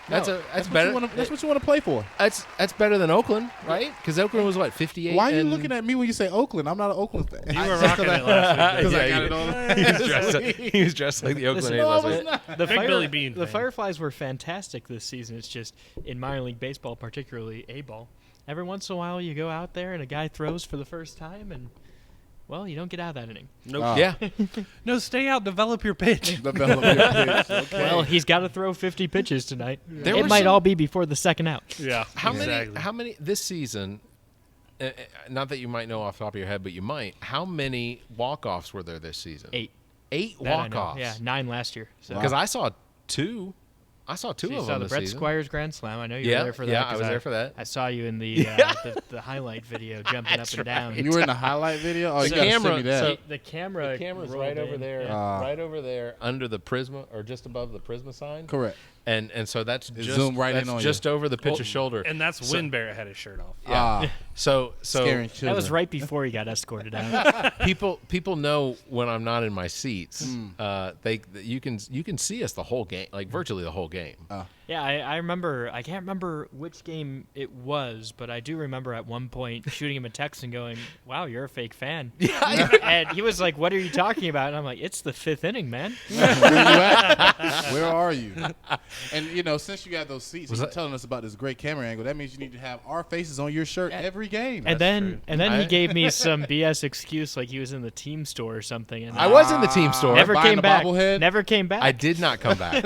S1: That's
S4: No,
S1: that's better.
S4: That's what you want to play for.
S1: That's better than Oakland, right? Because Oakland was what 58.
S4: Why are you
S1: and-
S4: looking at me when you say Oakland? I'm not an Oakland fan.
S3: You were rocking it last week.
S1: Yeah,
S4: I got
S1: he-
S4: it on.
S1: he was dressed. He was dressed like the Oakland
S2: Listen,
S1: A's last week.
S2: the
S3: Big Billy Bean
S2: The
S3: fan.
S2: Fireflies were fantastic this season. It's just in minor league baseball, particularly A-ball. Every once in a while, you go out there and a guy throws for the first time, and well, you don't get out of that inning.
S3: Nope.
S1: Yeah,
S3: No, stay out. Develop your pitch.
S4: Develop your pitch. Okay.
S2: Well, he's got to throw 50 pitches tonight.
S1: There
S2: It
S1: were
S2: might
S1: some-
S2: all be before the second out.
S3: Yeah.
S1: How
S3: exactly.
S1: many? How many this season? Not that you might know off the top of your head, but you might. How many walk-offs were there this season?
S2: 8.
S1: 8
S2: That I know.
S1: walk-offs.
S2: Yeah, 9 last year. So.
S1: Because I saw 2. I saw 2
S2: So you
S1: of
S2: saw
S1: them
S2: the
S1: this
S2: Brett
S1: season.
S2: Squires Grand Slam. I know you
S1: Yeah,
S2: were there for that.
S1: yeah, I
S2: 'cause
S1: was there for that.
S2: I saw you in the
S1: Yeah.
S2: the highlight video jumping
S1: That's
S2: up and down.
S4: You were in the highlight video. Oh, you
S1: The
S4: gotta
S1: camera-
S4: send me that.
S1: so-
S2: The camera
S1: The camera's
S2: rolled
S1: right over
S2: in.
S1: there,
S2: Yeah.
S1: right over there, under the Prisma, or just above the Prisma sign.
S4: Correct.
S1: And so that's
S4: It
S1: just
S4: zoomed right in
S1: that's
S4: on you.
S1: just over the pitcher's shoulder.
S3: And that's
S1: So-
S3: when Barrett had his shirt off.
S1: Yeah. So
S4: Scaring children.
S2: That was right before he got escorted out.
S1: people know when I'm not in my seats. You can see us the whole game, like virtually the whole game.
S2: Yeah, I remember. I can't remember which game it was, but I do remember at one point shooting him a text and going, "Wow, you're a fake fan." Yeah. And he was like, "What are you talking about?" And I'm like, "It's the 5th inning, man."
S4: Where you at? Where are you? And since you got those seats,
S1: Was
S4: you're
S1: that-
S4: telling us about this great camera angle. That means you need to have our faces on your shirt every game.
S2: And then
S3: true.
S2: and then he
S1: I-
S2: gave me some BS excuse like he was in the team store or something. And
S1: I was in the team store.
S2: never
S4: buying
S2: came
S4: the
S2: back.
S4: bobblehead?
S2: Never came back.
S1: I did not come back.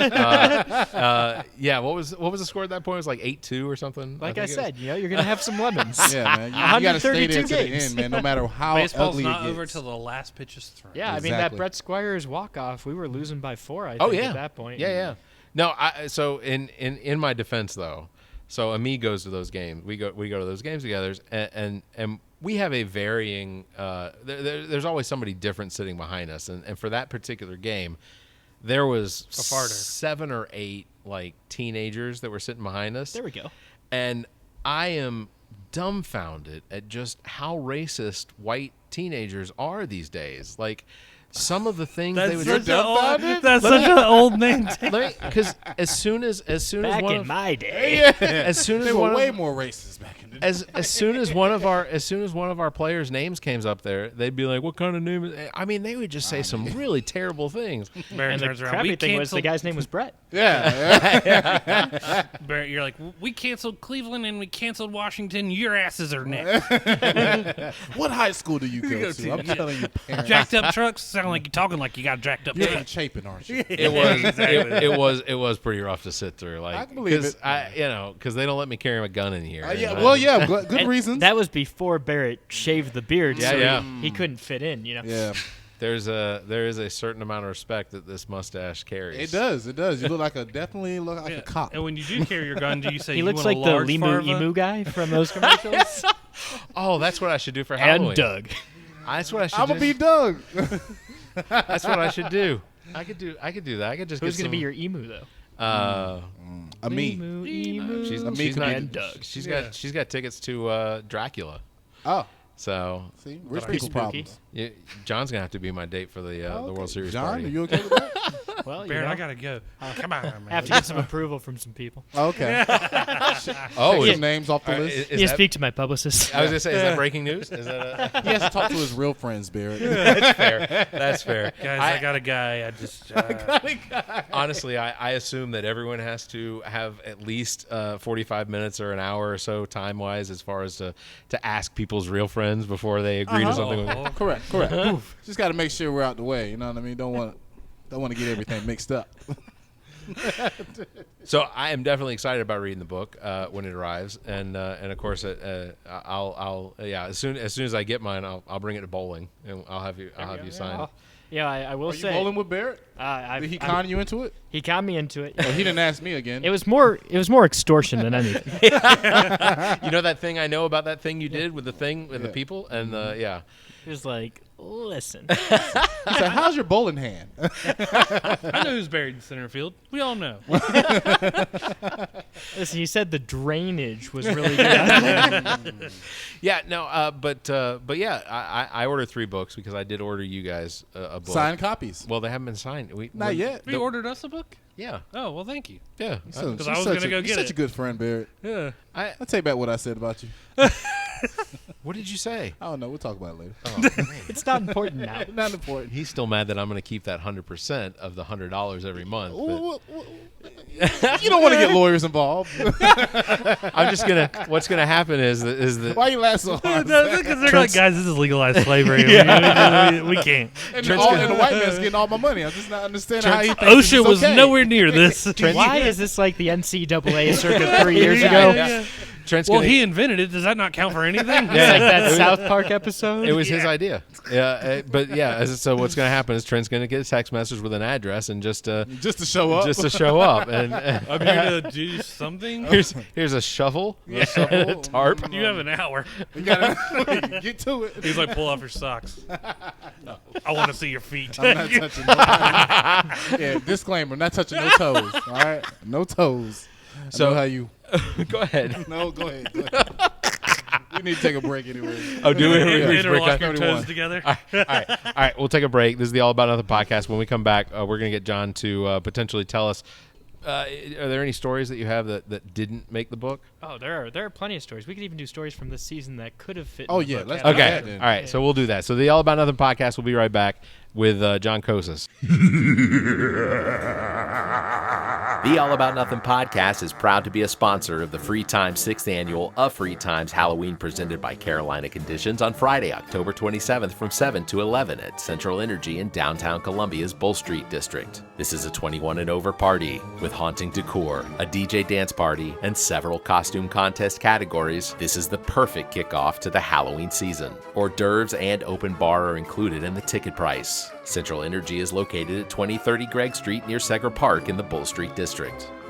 S1: Yeah, what was the score at that point? It was like 8-2 or something.
S2: Like
S1: think
S2: I
S1: it was.
S2: said, you're gonna have some lemons.
S4: yeah, man, you got to stay there to
S2: 132
S4: the
S2: games.
S4: end, man. No matter how
S3: Baseball's
S4: ugly
S3: not
S4: it
S3: over
S4: gets.
S3: till the last pitch is thrown.
S2: Yeah, I mean that
S4: Exactly.
S2: Brett Squires walk off, we were losing by 4. I think
S1: Oh yeah.
S2: at that point.
S1: Yeah. No, so in my defense though, so Ami goes to those games. We go to those games together, and we have a varying. There's always somebody different sitting behind us, and for that particular game, there was
S3: A farter.
S1: 7 or 8 like teenagers that were sitting behind us.
S2: There we go.
S1: And I am dumbfounded at just how racist white teenagers are these days. Like some of the things they would
S3: That's such an old name.
S1: because as soon as
S2: Back
S1: one
S2: in
S1: of,
S2: my day.
S1: as soon as
S4: They
S1: one
S4: were way
S1: of,
S4: more racist back in the day.
S1: as soon as one of our players' names came up there, they'd be like, "What kind of name is?" I mean, they would just say some really terrible things.
S3: Barrett
S2: And the
S3: turns around.
S2: crappy
S3: We
S2: thing was the
S3: canceled.
S2: guy's name was Brett.
S4: Yeah.
S3: Barrett, you're like, we canceled Cleveland and we canceled Washington. Your asses are next.
S4: What high school do you go to? I'm telling you, parents.
S3: Jacked up trucks sound like you're talking like you got jacked up
S4: You're
S3: trucks.
S4: in Chapin, aren't you?
S1: It was it was pretty rough to sit through. Like,
S4: I can believe it.
S1: because they don't let me carry a gun in here.
S4: Yeah,
S1: And
S4: well, yeah, good
S2: And
S4: reasons.
S2: That was before Barrett shaved the beard,
S1: Yeah,
S2: so
S1: yeah.
S2: He couldn't fit in,
S4: Yeah,
S1: there is a certain amount of respect that this mustache carries.
S4: it does. It does. You definitely look like
S3: Yeah.
S4: a cop.
S3: And when you do carry your gun, do you say
S2: He
S3: you
S2: looks
S3: want
S2: like
S3: a
S2: the
S3: large
S2: Limu
S3: Farva?
S2: Emu guy from those commercials.
S1: Oh, that's what I should do for Halloween.
S2: And Doug.
S1: That's what I should
S4: I'm
S1: do.
S4: gonna be Doug.
S1: That's what I should do. I could do that. I could just
S2: Who's
S1: get
S2: going to be
S1: some,
S2: your emu, though?
S4: Me.
S2: Emu.
S1: She's
S4: Me
S1: she's
S4: could
S1: not.
S4: be-
S2: and Doug.
S1: She's got tickets to Dracula.
S4: Oh,
S1: So
S4: see, rich
S2: Pretty
S4: people
S2: spooky.
S4: problems.
S1: John's gonna have to be my date for the World Series
S4: John,
S1: party.
S4: are you okay with that?
S2: Well, you
S3: Barrett,
S2: know,
S3: I gotta go. Come on, man.
S2: I have to get some approval from some people.
S4: Okay.
S1: Oh,
S4: Take
S1: is,
S4: some names off the list.
S1: is
S2: You
S1: that,
S2: speak to my publicist.
S1: I was gonna say, is that breaking news? Is that
S4: He has to talk to his real friends, Barrett.
S1: that's fair? That's fair.
S3: Guys, I got a guy. I just.
S1: Honestly, I assume that everyone has to have at least 45 minutes or an hour or so time wise as far as to ask people's real friends before they agree to something.
S3: Oh,
S4: Correct. Just got to make sure we're out the way. You know what I mean? Don't want to get everything mixed up.
S1: So I am definitely excited about reading the book when it arrives, and of course I'll as soon as I get mine I'll bring it to bowling and I'll have you sign it.
S2: Yeah, I will
S4: Are
S2: say.
S4: you bowling with Barrett? Did he con you into it?
S2: He conned me into it.
S4: Oh, he didn't ask me again.
S2: It was more extortion than anything.
S1: You know that thing I know about that thing you did with the thing with the people and yeah.
S2: He was like, listen.
S4: He said, "How's your bowling hand?"
S3: I know who's buried in center field. We all know.
S2: Listen, he said the drainage was really good.
S1: Yeah, no, but yeah, I ordered 3 books because I did order you guys a book.
S4: Signed copies.
S1: Well, they haven't been signed.
S4: Not yet.
S3: You ordered us a book?
S1: Yeah,
S3: Oh, well, thank you.
S1: yeah.
S3: Because I was going to go
S4: You're
S3: get
S4: such
S3: it.
S4: a good friend, Barrett.
S3: Yeah.
S4: I take back what I said about you.
S1: What did you say?
S4: I don't know. We'll talk about it later.
S1: Oh,
S2: It's not important now.
S4: Not important.
S1: he's still mad that I'm going to keep that 100% of the $100 every month. but-
S4: You don't want to get lawyers involved.
S1: I'm just gonna. What's gonna happen is that
S4: Why you laugh so hard?
S3: Because they're like, guys, this is legalized slavery. we can't.
S4: And the white man's getting all my money. I'm just not understanding how he thinks
S3: OSHA
S4: it's
S3: was
S4: okay.
S3: nowhere near this.
S2: Why is this like the NCAA circa 3 years ago?
S1: Yeah. Trent's
S3: Well,
S1: gonna,
S3: he invented it. Does that not count for anything?
S2: It's like that South Park episode.
S1: It was his idea. Yeah, but yeah. So what's gonna happen is Trent's gonna get a text message with an address and just to show up, and
S3: I'm here to do something.
S1: here's a shovel, and a tarp.
S3: You have an hour.
S4: You gotta get to it.
S3: He's like, pull off your socks. I want to see your feet.
S4: I'm not touching nobody. Yeah, disclaimer, not touching no toes. All right? No toes.
S1: So
S4: I know how you...
S1: Go ahead.
S4: No, go ahead. We need to take a break anyway.
S1: Oh, do we?
S3: Interlock your
S4: 31.
S3: toes together.
S1: All right. We'll take a break. This is the All About Nothing podcast. When we come back, we're going to get John to potentially tell us, are there any stories that you have that didn't make the book?
S2: Oh, there are plenty of stories. We could even do stories from this season that could have fit.
S4: Oh,
S2: in the
S4: yeah,
S2: book
S4: let's
S2: category.
S4: do that
S1: Okay.
S4: then.
S1: All right. So we'll do that. So the All About Nothing podcast will be right back with John Kocsis.
S5: The All About Nothing podcast is proud to be a sponsor of the Freetimes 6th annual A Freetimes Halloween presented by Carolina Conditions on Friday, October 27th from 7 to 11 at Central Energy in downtown Columbia's Bull Street District. This is a 21 and over party with haunting decor, a DJ dance party, and several costume contest categories. This is the perfect kickoff to the Halloween season. Hors d'oeuvres and open bar are included in the ticket price. Central Energy is located at 2030 Gregg Street near Segra Park in the Bull Street District.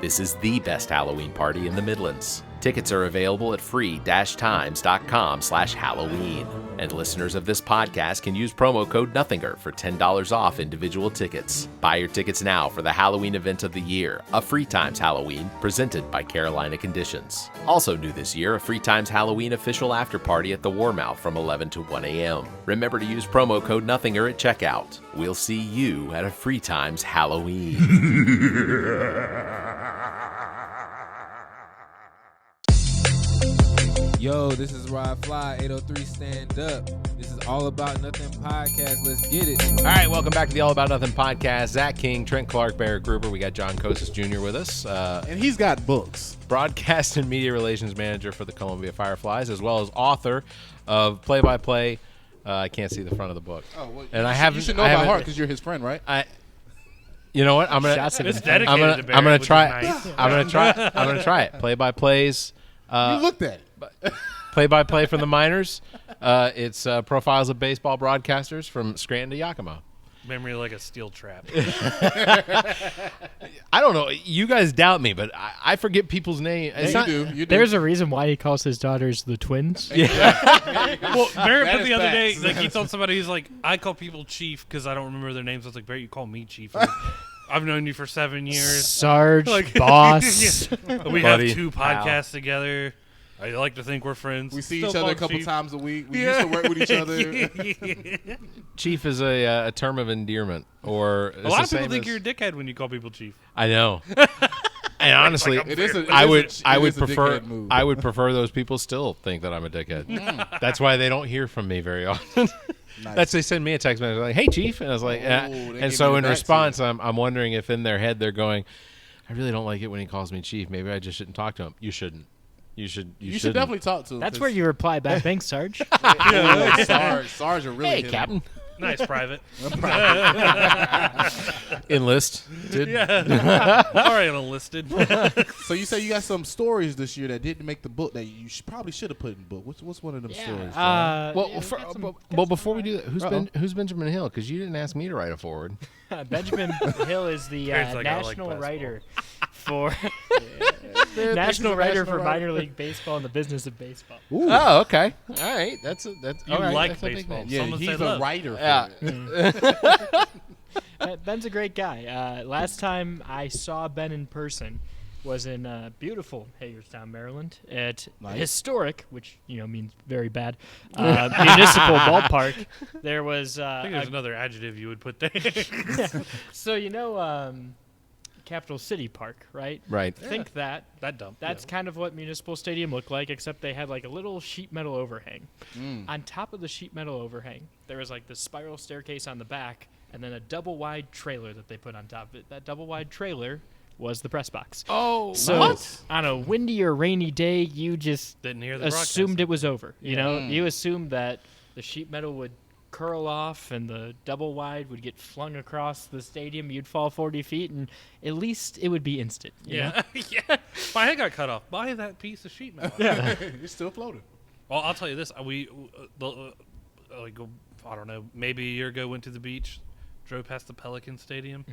S5: This is the best Halloween party in the Midlands. Tickets are available at free-times.com/Halloween. And listeners of this podcast can use promo code Nothinger for $10 off individual tickets. Buy your tickets now for the Halloween event of the year, a Freetimes Halloween, presented by Carolina Conditions. Also new this year, a Freetimes Halloween official after party at the Warmouth from 11 to 1 a.m. Remember to use promo code Nothinger at checkout. We'll see you at a Freetimes Halloween.
S6: Yo, this is Rod Fly, 803 Stand Up. This is All About Nothing podcast. Let's get it.
S1: All right. Welcome back to the All About Nothing podcast. Zach King, Trent Clark, Barrett Gruber. We got John Kocsis Jr. with us.
S4: And he's got books.
S1: Broadcast and media relations manager for the Columbia Fireflies, as well as author of play-by-play. I can't see the front of the book.
S4: Oh, well,
S1: and I haven't.
S4: You should know
S1: I
S4: by
S1: haven't-
S4: heart because you're his friend, right?
S1: You know what? I'm gonna.
S2: Shots have
S3: It's
S2: been fired.
S3: dedicated to Barrett,
S1: I'm gonna
S3: which
S1: try.
S3: is nice.
S1: I'm gonna try it. Play-by-plays.
S4: You looked at it.
S1: Play-by-play from the minors. It's profiles of baseball broadcasters from Scranton to Yakima.
S3: Memory like a steel trap.
S1: I don't know. You guys doubt me, but I forget people's names. It's
S4: You
S1: not-
S4: do. You do.
S2: There's a reason why he calls his daughters the twins.
S3: Well, Barrett
S4: That
S3: put
S4: is
S3: the other day,
S4: facts.
S3: like he told somebody, he's like, I call people Chief because I don't remember their names. I was like, Barrett, you call me Chief. I'm like, I've known you for 7 years.
S2: Sarge,
S3: Like-
S2: boss.
S3: We
S1: Buddy.
S3: have 2 podcasts together. I like to think we're friends.
S4: We see
S3: Still
S4: each other
S3: call
S4: a
S3: him
S4: couple
S3: Chief.
S4: times a week. We used to work with each other.
S1: Chief is a term of endearment, or
S3: A lot of people think you're a dickhead when you call people Chief.
S1: I know. And honestly,
S3: Like,
S4: It is a,
S1: I
S4: it
S1: would
S4: is a-
S1: I
S4: it
S1: would
S4: is a
S1: prefer
S4: dickhead move.
S1: I would prefer those people still think that I'm a dickhead. That's why they don't hear from me very often.
S4: Nice.
S1: They send me a text message like, "Hey, Chief," and I was like,
S4: they
S1: and
S4: give
S1: so
S4: you
S1: in
S4: that
S1: response, I'm wondering if in their head they're going, "I really don't like it when he calls me Chief. Maybe I just shouldn't talk to him." You shouldn't. You should.
S4: You should
S1: shouldn't.
S4: definitely talk to him.
S2: That's where you reply back. Thanks, Sarge.
S4: Sarge are really
S1: Hey,
S4: hitting.
S1: Captain.
S3: Nice private.
S1: Enlisted.
S3: Yeah. Already enlisted.
S4: So you say you got some stories this year that didn't make the book that you probably should have put in the book. What's one of them stories? John?
S1: Well, before we do that, who's Benjamin Hill? Because you didn't ask me to write a forward.
S2: Benjamin Hill is the
S3: Parents like, I like
S2: national
S3: basketball.
S2: writer for
S4: National
S2: national writer for
S4: writer.
S2: minor league baseball and the business of baseball.
S4: Ooh.
S1: Oh, okay. All right. That's
S3: You
S1: all right.
S3: like
S1: That's a big
S3: baseball.
S1: name.
S4: Yeah,
S3: Someone
S4: he's
S3: say
S4: a
S3: love.
S4: writer. For
S1: Yeah.
S4: it.
S2: Ben's a great guy. Last time I saw Ben in person was in beautiful Hagerstown, Maryland, at
S4: Nice.
S2: historic, which means very bad, municipal ballpark. There was
S3: I think there's another adjective you would put there.
S2: so Capital City Park, right?
S1: Right.
S2: Think that.
S3: That dumb.
S2: That's kind of what Municipal Stadium looked like, except they had like a little sheet metal overhang. On top of the sheet metal overhang, there was like the spiral staircase on the back, and then a double wide trailer that they put on top of it. That double wide trailer was the press box.
S1: Oh,
S2: So on a windy or rainy day, you just
S3: Didn't hear the
S2: assumed it was over.
S4: Mm.
S2: You assumed that the sheet metal would curl off and the double wide would get flung across the stadium. You'd fall 40 feet, and at least it would be instant. you know?
S3: Yeah. Yeah. My head got cut off. Buy that piece of sheet metal.
S4: It's still floating.
S3: Well, I'll tell you this. I don't know, maybe a year ago went to the beach, drove past the Pelican Stadium,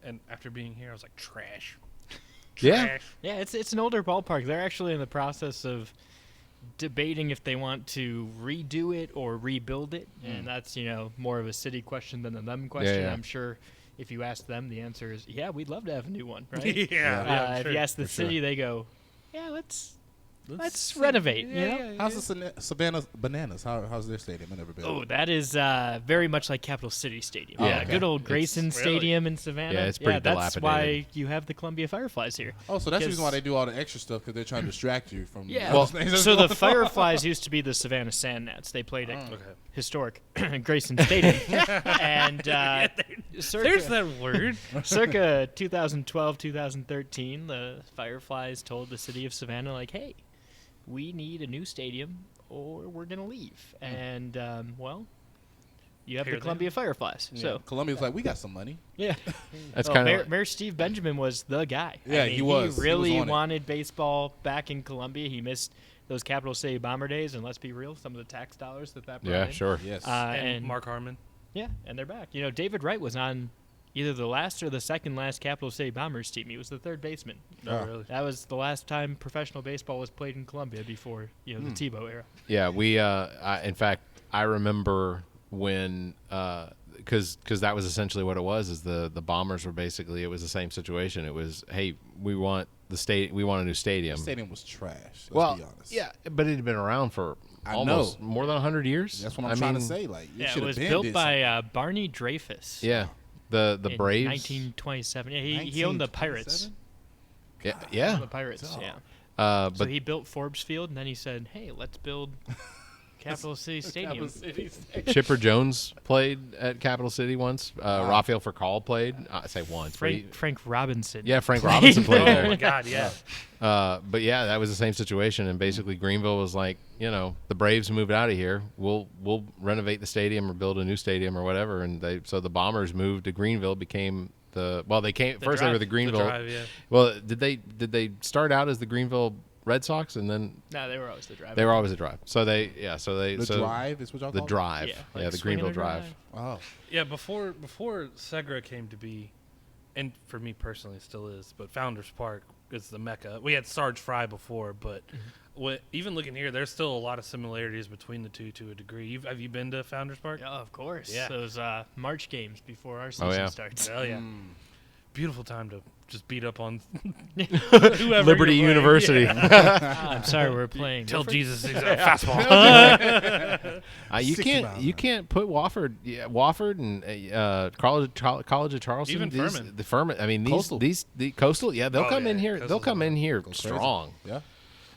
S3: and after being here, I was like, trash.
S1: Yeah.
S3: Trash.
S2: Yeah, it's an older ballpark. They're actually in the process of debating if they want to redo it or rebuild it, and that's more of a city question than a them question.
S1: yeah.
S2: I'm sure if you ask them, the answer is we'd love to have a new one, right?
S3: Yeah. I'm
S2: If
S3: sure.
S2: you ask the city, they go, let's renovate.
S4: How's the Savannah Bananas? How's their stadium? I never been.
S2: Oh, that is very much like Capital City Stadium.
S1: Oh,
S2: Yeah,
S1: okay.
S2: good old Grayson
S3: Really?
S2: Stadium in Savannah.
S1: Yeah, it's pretty
S2: that's
S1: dilapidated.
S2: why you have the Columbia Fireflies here.
S4: Oh, so that's the reason why
S2: because-
S4: they do all the extra stuff, because they're trying to distract you from.
S2: Yeah.
S4: other things that's
S2: So the
S4: going on.
S2: Fireflies used to be the Savannah Sand Gnats. They played at
S3: Okay.
S2: historic Grayson Stadium. And
S3: There's that word.
S2: circa 2012, 2013, the Fireflies told the city of Savannah, like, hey, we need a new stadium or we're going to leave. And, you have
S3: Here
S2: the
S3: they
S2: Columbia Fireflies.
S4: Yeah.
S2: So,
S4: Columbia's like, we got some money.
S2: yeah.
S1: That's
S2: Well,
S1: kind of.
S2: Mayor Steve Benjamin was the guy.
S4: Yeah,
S2: I mean,
S4: he was.
S2: He
S4: He
S2: really
S4: was on it.
S2: wanted baseball back in Columbia. He missed those Capital City Bomber days, and let's be real, some of the tax dollars that brought
S1: Yeah,
S2: in.
S1: sure.
S4: Yes.
S3: And Mark Harmon.
S2: Yeah, and they're back. David Wright was on either the last or the second last Capital City Bombers team. He was the third baseman.
S3: Oh, really?
S2: That was the last time professional baseball was played in Columbia before the Tebow era.
S1: Yeah, we. In fact, I remember when, because that was essentially what it was. Is the Bombers were basically, it was the same situation. It was, hey, we want we want a new stadium.
S4: the stadium was trash. Let's
S1: Well,
S4: be honest.
S1: yeah, but it had been around for
S4: I
S1: almost
S4: know.
S1: more than 100 years.
S4: That's what I'm trying to say. Like,
S2: Yeah, it
S4: should've
S2: was
S4: been
S2: built
S4: did
S2: by Barney Dreyfus.
S1: Yeah, the
S2: in
S1: Braves.
S2: 1927. Yeah, he owned the Pirates.
S4: 1927?
S1: Yeah.
S2: The Pirates,
S4: Oh.
S2: yeah.
S1: But
S2: So he built Forbes Field, and then he said, hey, let's build Capital City Stadium.
S1: Chipper Jones played at Capital City once. Rafael Furcal played. I say once. but
S2: Frank Robinson.
S1: yeah, Frank Robinson played
S3: Oh
S1: there.
S3: my God, yeah.
S1: But yeah, that was the same situation, and basically Greenville was like, the Braves moved out of here. We'll renovate the stadium or build a new stadium or whatever, and so the Bombers moved to Greenville. Became they came first. They were
S2: Drive.
S1: the Greenville.
S3: The Drive, yeah.
S1: Well, did they start out as the Greenville Red Sox, and then
S2: No, they were always the driver.
S1: they were always a Drive. So they
S4: The Drive is what y'all
S1: the
S4: call it?
S1: Drive,
S2: Yeah,
S1: yeah,
S2: like
S1: the
S2: swinging
S1: Greenville
S2: a
S1: Drive.
S4: Oh.
S3: Yeah, before Segra came to be, and for me personally, it still is. But Founders Park is the mecca. We had Sarge Fry before, but even looking here, there's still a lot of similarities between the two to a degree. Have you been to Founders Park?
S2: Yeah, of course.
S3: Yeah.
S2: Those March games before our season
S1: yeah.
S2: starts.
S3: Hell yeah!
S4: Mm.
S3: Beautiful time to just beat up on whoever.
S1: Liberty
S3: you're playing.
S1: University.
S3: Yeah.
S2: I'm sorry, we're playing.
S3: Tell
S2: Milford?
S3: Jesus he's a fastball.
S1: You
S4: 60 miles
S1: you
S4: an
S1: can't put Wofford and College of Charleston.
S3: Even Furman.
S1: The Furman. I mean,
S4: Coastal.
S1: the Coastal. Yeah, they'll
S3: Oh,
S1: come in
S3: yeah,
S1: here. They'll
S3: Coastal's
S1: come in
S3: on.
S1: here
S4: Go crazy.
S1: strong.
S4: Yeah.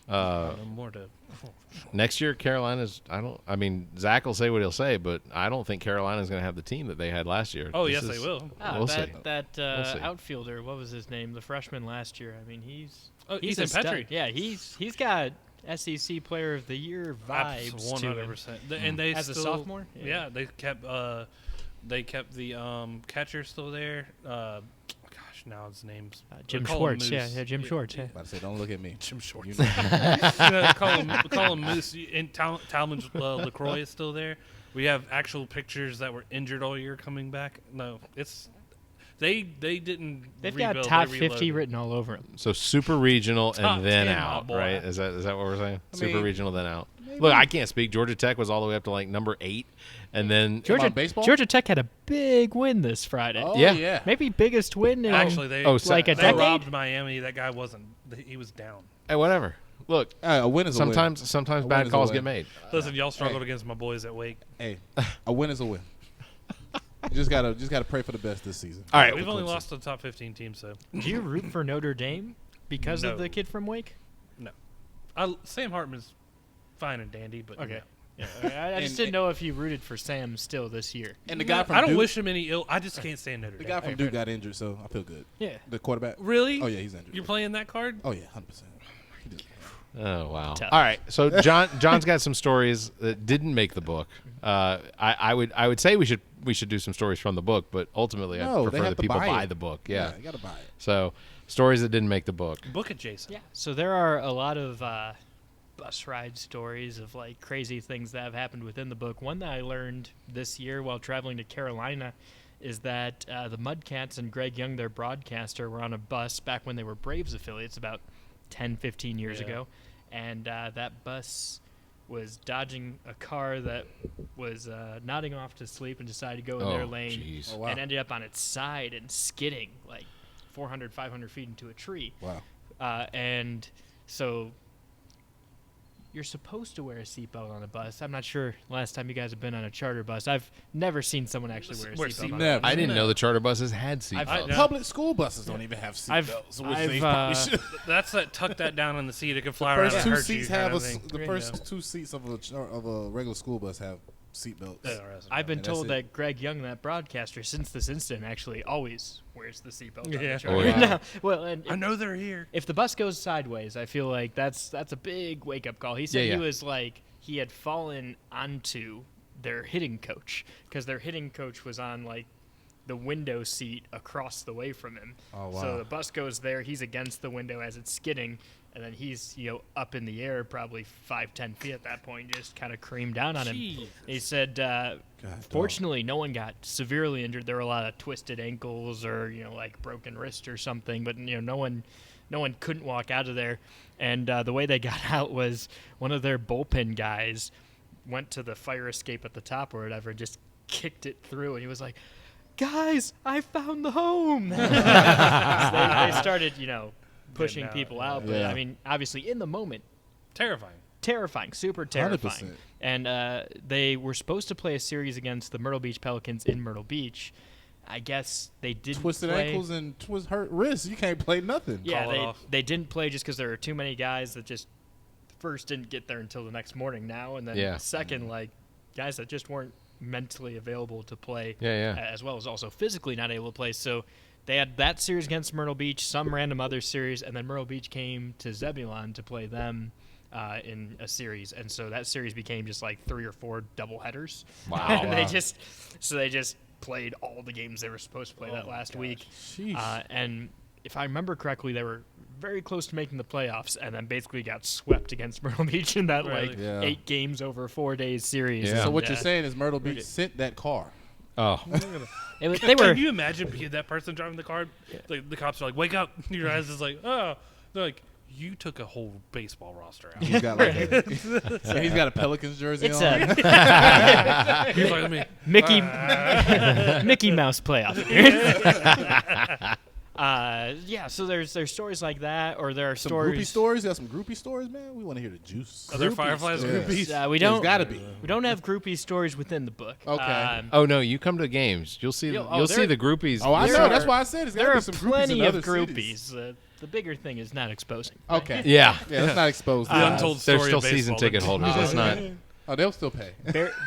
S3: No more to.
S1: Next year, Carolina's. I mean, Zach will say what he'll say, but I don't think Carolina's going to have the team that they had last year.
S3: Oh
S1: This
S3: yes, they
S1: is-
S3: will.
S2: Ah,
S1: We'll
S2: that
S1: see. see.
S2: outfielder, what was his name? The freshman last year. I mean, he's
S3: Ethan
S2: a stud.
S3: Petrie.
S2: Yeah, he's got SEC Player of the Year vibes to him.
S3: 100%. And they
S2: As a
S3: still,
S2: sophomore?
S3: Yeah, they kept They kept the catcher still there. Now his name's
S2: Jim
S3: call him
S2: Schwartz.
S3: Moose.
S2: Yeah, Jim Schwartz. Yeah.
S4: About to say, don't look at me.
S3: Jim Schwartz.
S4: You know.
S3: Call him Moose. And Talmadge LaCroix is still there. We have actual pitchers that were injured all year coming back. No, it's they didn't.
S2: They've
S3: rebuild,
S2: got top
S3: they
S2: 50
S3: reloaded.
S2: written all over them.
S1: So super regional
S3: Top
S1: and then
S3: 10,
S1: out,
S3: my boy.
S1: right? Is that what we're saying?
S4: I
S1: Super
S4: mean,
S1: regional then out. Look, I can't speak. Georgia Tech was all the way up to like number 8, and then
S2: Georgia
S4: baseball?
S2: Georgia Tech had a big win this Friday.
S4: Oh,
S1: Yeah.
S4: yeah.
S2: Maybe biggest win in
S3: Actually, they
S2: like a
S3: they
S2: decade.
S3: robbed Miami. That guy wasn't. He was down.
S1: hey, whatever. Look,
S4: A win is a win.
S1: sometimes
S4: win
S1: bad
S4: is a
S1: calls
S4: win.
S1: get made.
S3: Listen, y'all struggled against my boys at Wake.
S4: Hey, a win is a win. You just gotta pray for the best this season.
S1: All right,
S3: We've only
S4: Clemson.
S3: lost to the top 15 team, so
S2: Do you root for Notre Dame because of
S3: No.
S2: the kid from Wake?
S3: no. Sam Hartman's fine and dandy, but
S2: Okay.
S3: no.
S2: Yeah, I just
S4: And-
S2: didn't know if you rooted for Sam still this year.
S4: And the guy from
S3: I don't
S4: Duke,
S3: wish him any ill. I just can't stand Notre
S4: the
S3: Dame.
S4: guy from Duke got injured, so I feel good.
S2: Yeah.
S4: The quarterback.
S3: Really?
S4: Oh yeah, he's injured.
S3: You're playing that card?
S4: Oh yeah, 100%. He did.
S1: Oh wow!
S2: Tough.
S1: All right, so John's got some stories that didn't make the book. I would say we should do some stories from the book, but ultimately
S4: No,
S1: I
S4: they
S1: prefer
S4: have
S1: that
S4: to
S1: people
S4: buy
S1: buy
S4: it.
S1: the book. Yeah.
S4: you gotta buy it.
S1: So stories that didn't make the book.
S3: Book it, Jason.
S2: Yeah. So there are a lot of bus ride stories of like crazy things that have happened within the book. One that I learned this year while traveling to Carolina is that the Mudcats and Greg Young, their broadcaster, were on a bus back when they were Braves affiliates about 10, 15 years
S3: Yeah.
S2: ago. And that bus was dodging a car that was nodding off to sleep and decided to go in their lane
S1: jeez.
S4: Oh, wow.
S2: and ended up on its side and skidding like 400, 500 feet into a tree.
S4: Wow.
S2: And so you're supposed to wear a seatbelt on a bus. I'm not sure last time you guys have been on a charter bus. I've never seen someone actually wear a
S3: Wear
S2: seatbelt.
S3: seatbelt.
S2: on a
S4: Never.
S2: bus.
S1: I didn't know the charter buses had seatbelts.
S3: Yeah.
S4: Public school buses don't even have
S2: I've-
S4: seatbelts, which
S2: I've,
S4: they probably should.
S3: That's that tuck that down in the seat. It can fly around
S4: First
S3: and
S4: two
S3: hurt
S4: seats
S3: you.
S4: have
S3: kind of thing.
S4: the
S3: You
S4: first
S3: know.
S4: two seats of a regular school bus have seatbelts.
S3: Yeah, or else-
S2: I've been
S4: And that's
S2: told
S4: it.
S2: that Greg Young, that broadcaster, since this incident, actually always wears the seatbelt on
S3: Yeah.
S2: the charter.
S1: Oh, yeah.
S2: No, well, and
S3: I know they're here.
S2: if the bus goes sideways, I feel like that's a big wake up call. He said
S1: Yeah,
S2: he
S1: yeah.
S2: was like he had fallen onto their hitting coach because their hitting coach was on like the window seat across the way from him.
S4: Oh, wow.
S2: So the bus goes there, he's against the window as it's skidding, and then he's up in the air probably 5-10 feet at that point, just kind of creamed down on him.
S3: Jeez.
S2: He said,
S4: dog.
S2: fortunately, no one got severely injured. There were a lot of twisted ankles or like broken wrist or something, but no one couldn't walk out of there. And the way they got out was one of their bullpen guys went to the fire escape at the top or whatever and just kicked it through, and he was like, "Guys, I found the home." So they started, pushing
S3: out,
S2: people out. But
S4: Yeah.
S2: I mean, obviously, in the moment,
S3: Terrifying.
S2: super terrifying.
S4: 100%.
S2: And they were supposed to play a series against the Myrtle Beach Pelicans in Myrtle Beach. I guess they didn't
S4: Twisted
S2: play.
S4: ankles and hurt wrists. You can't play nothing.
S2: Yeah,
S3: Call it off.
S2: they didn't play just because there were too many guys that just first didn't get there until the next morning now, and then
S1: Yeah.
S2: second, like guys that just weren't mentally available to play,
S1: Yeah, yeah.
S2: as well as also physically not able to play. So they had that series against Myrtle Beach, some random other series, and then Myrtle Beach came to Zebulon to play them in a series, and so that series became just like 3 or 4 double headers.
S1: Wow.
S2: And they
S4: Wow.
S2: just played all the games they were supposed to play that last week.
S4: Sheesh.
S2: And if I remember correctly, they were very close to making the playoffs, and then basically got swept against Myrtle Beach in that
S3: Really?
S2: like
S4: Yeah.
S2: 8 games over 4 days series.
S1: Yeah.
S4: So what
S2: And,
S4: you're saying is Myrtle Beach sent that car.
S1: Oh,
S2: they were.
S3: Can you imagine being that person driving the car? Like, the cops are like, "Wake up!" Your eyes is like, "Oh." They're like, "You took a whole baseball roster out."
S4: He's got so he's got a Pelicans jersey
S2: It's
S4: on.
S2: a
S3: He's like, "I mean,
S2: Mickey Mouse playoff. Yeah, so there's stories like that, or there are
S4: Some
S2: stories.
S4: groupie stories. You got some groupie stories, man. We want to hear the juice.
S3: Are there Fireflies
S4: Yeah.
S3: groupies?"
S2: We
S4: There's
S2: don't.
S4: got to be.
S2: We don't have groupie stories within the book.
S4: Okay.
S1: oh no! You come to games, you'll see.
S2: Yo, oh,
S1: You'll see
S2: there-
S1: the groupies.
S4: Oh, I
S2: There
S4: know.
S2: are-
S4: That's why I said it's got
S2: There
S4: to
S2: are
S4: be some groupies
S2: plenty
S4: in
S2: of
S4: other
S2: groupies.
S4: cities.
S2: The bigger thing is not exposing.
S4: Okay.
S2: right?
S1: Yeah.
S4: Yeah, let's not expose
S3: The
S4: that.
S3: untold
S1: They're
S3: story
S1: still
S3: of
S1: season
S3: baseball.
S1: ticket holders. Let's not.
S4: Oh, they'll still pay.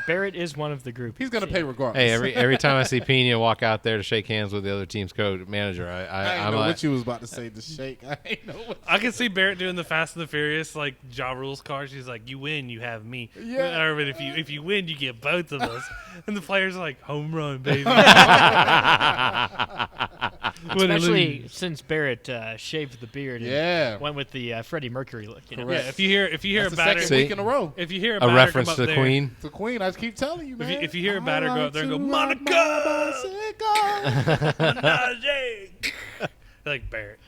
S2: Barrett is one of the group.
S4: He's going to pay regardless.
S1: Hey, every time I see Pena walk out there to shake hands with the other team's manager,
S4: I
S1: I'm
S4: know
S1: like,
S4: what you was about to say. The shake. I ain't know what.
S3: I can see Barrett doing the Fast and the Furious like Ja Rule's car. She's like, "You win, you have me.
S4: Yeah.
S3: Or, but if you win, you get both of us." And the players are like, "Home run, baby."
S2: Especially since Barrett shaved the beard.
S4: Yeah.
S2: And went with the Freddie Mercury look. You know?
S4: Correct.
S3: Yeah, if you hear
S4: That's
S3: a
S4: the
S3: batter,
S4: second week in a row.
S3: if you hear a
S1: a
S3: batter
S1: reference
S3: come
S1: to
S3: up
S1: the
S3: there,
S1: Queen.
S4: The Queen, I keep telling you, man.
S3: If you hear a batter go up there and go,
S4: to
S3: "Monica!"
S4: ride my bicycle.
S3: Najee! Like Barrett.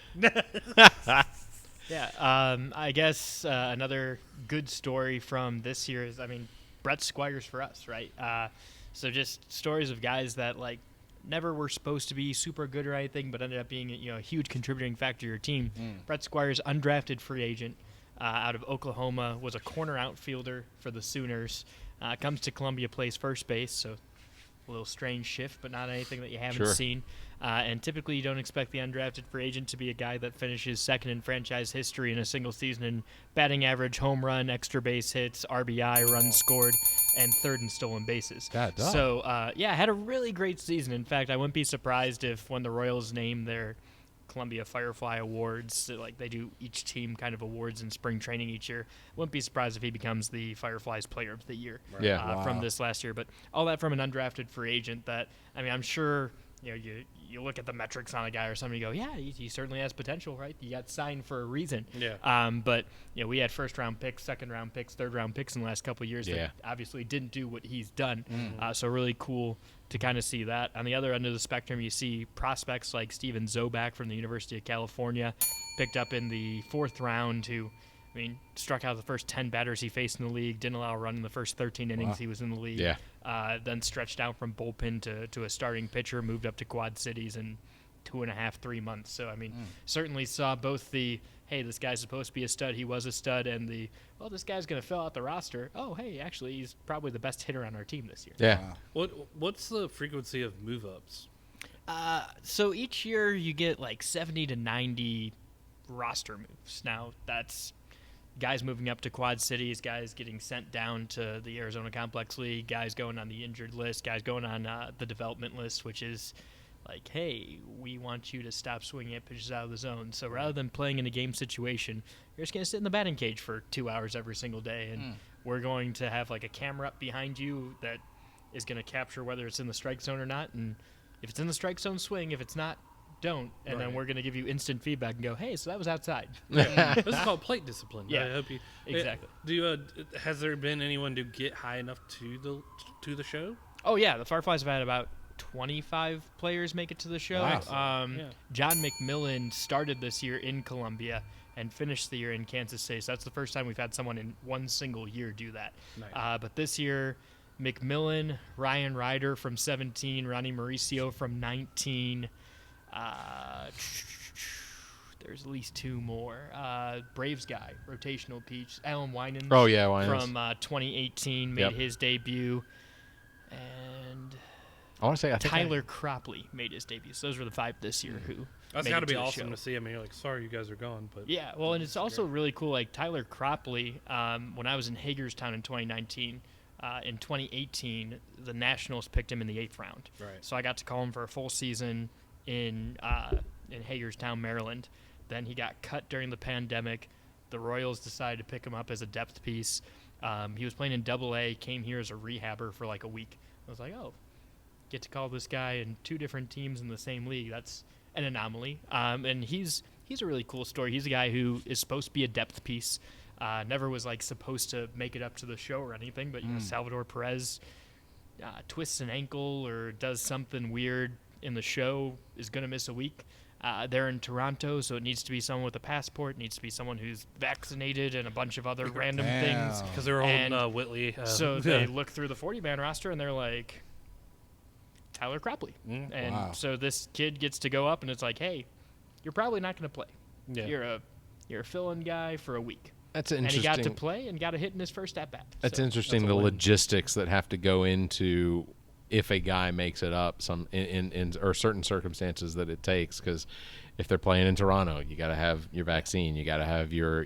S2: Yeah. I guess another good story from this year is, Brett Squires for us, right? So just stories of guys that never were supposed to be super good or anything, but ended up being a huge contributing factor to your team. Brett Squires, undrafted free agent out of Oklahoma, was a corner outfielder for the Sooners. Comes to Columbia, plays first base, so a little strange shift, but not anything that you haven't seen. And typically you don't expect the undrafted free agent to be a guy that finishes second in franchise history in a single season in batting average, home run, extra base hits, RBI, runs scored, and third in stolen bases.
S4: God, dog.
S2: So, had a really great season. In fact, I wouldn't be surprised if when the Royals name their Columbia Firefly Awards, they do each team kind of awards in spring training each year. Wouldn't be surprised if he becomes the Fireflies Player of the Year from this last year. But all that from an undrafted free agent that, I'm sure you look at the metrics on a guy or something, you go, yeah, he certainly has potential, right? He got signed for a reason.
S3: Yeah.
S2: But we had first-round picks, second-round picks, third-round picks in the last couple of years that obviously didn't do what he's done. So really cool to kind of see that. On the other end of the spectrum, you see prospects like Steven Zobak from the University of California, picked up in the fourth round, who struck out the first 10 batters he faced in the league, didn't allow a run in the first 13 innings he was in the league.
S1: Yeah.
S2: Then stretched out from bullpen to a starting pitcher, moved up to Quad Cities in 2.5, 3 months. So, certainly saw both the, hey, this guy's supposed to be a stud, he was a stud, and the, well, this guy's going to fill out the roster. Oh, hey, actually, he's probably the best hitter on our team this year.
S1: Yeah.
S3: What's the frequency of move-ups?
S2: So each year you get 70 to 90 roster moves. Now, that's guys moving up to Quad Cities, guys getting sent down to the Arizona Complex League, guys going on the injured list, guys going on the development list, which is hey, we want you to stop swinging at pitches out of the zone. So rather than playing in a game situation, you're just going to sit in the batting cage for 2 hours every single day, and we're going to have a camera up behind you that is going to capture whether it's in the strike zone or not, and if it's in the strike zone, swing. If it's not, don't, and then we're going to give you instant feedback and go, hey, so that was outside.
S3: This is called plate discipline.
S2: Yeah,
S3: I hope you
S2: exactly.
S3: Has there been anyone to get high enough to the show?
S2: Oh yeah, the Fireflies have had about 25 players make it to the show.
S4: Wow.
S2: John McMillan started this year in Columbia and finished the year in Kansas City. So that's the first time we've had someone in one single year do that.
S3: Nice.
S2: But this year, McMillan, Ryan Ryder from 17, Ronnie Mauricio from 19. There's at least two more. Braves guy, rotational peach, Alan Winans.
S1: Oh, yeah, Winans.
S2: From 2018 made his debut. And
S1: I want to say
S2: Tyler Cropley made his debut. So those were the 5 this year who
S3: That's
S2: made
S3: got
S2: it
S3: to be
S2: the
S3: awesome
S2: show.
S3: to see. You're sorry you guys are gone, but
S2: Yeah, well, and it's also really cool. Tyler Cropley, when I was in Hagerstown in 2019, in 2018, the Nationals picked him in the 8th round.
S3: Right.
S2: So I got to call him for a full season in Hagerstown, Maryland. Then he got cut during the pandemic. The Royals decided to pick him up as a depth piece. He was playing in AA, came here as a rehabber for a week. I was like, oh, get to call this guy in 2 different teams in the same league. That's an anomaly. And he's a really cool story. He's a guy who is supposed to be a depth piece. Never was supposed to make it up to the show or anything, but Salvador Perez twists an ankle or does something weird in the show, is going to miss a week. They're in Toronto, so it needs to be someone with a passport. It needs to be someone who's vaccinated and a bunch of other random things.
S3: because they were holding Whitley.
S2: So they look through the 40-man roster, and they're like, Tyler Cropley. And so this kid gets to go up, and it's hey, you're probably not going to play.
S3: Yeah.
S2: You're a fill-in guy for a week.
S1: That's
S2: And
S1: interesting.
S2: he got to play and got a hit in his first at-bat.
S1: That's
S2: So
S1: interesting.
S3: that's a
S1: The
S3: win.
S1: logistics that have to go into if a guy makes it up, some in or certain circumstances that it takes, because if they're playing in Toronto, you got to have your vaccine. You got to have your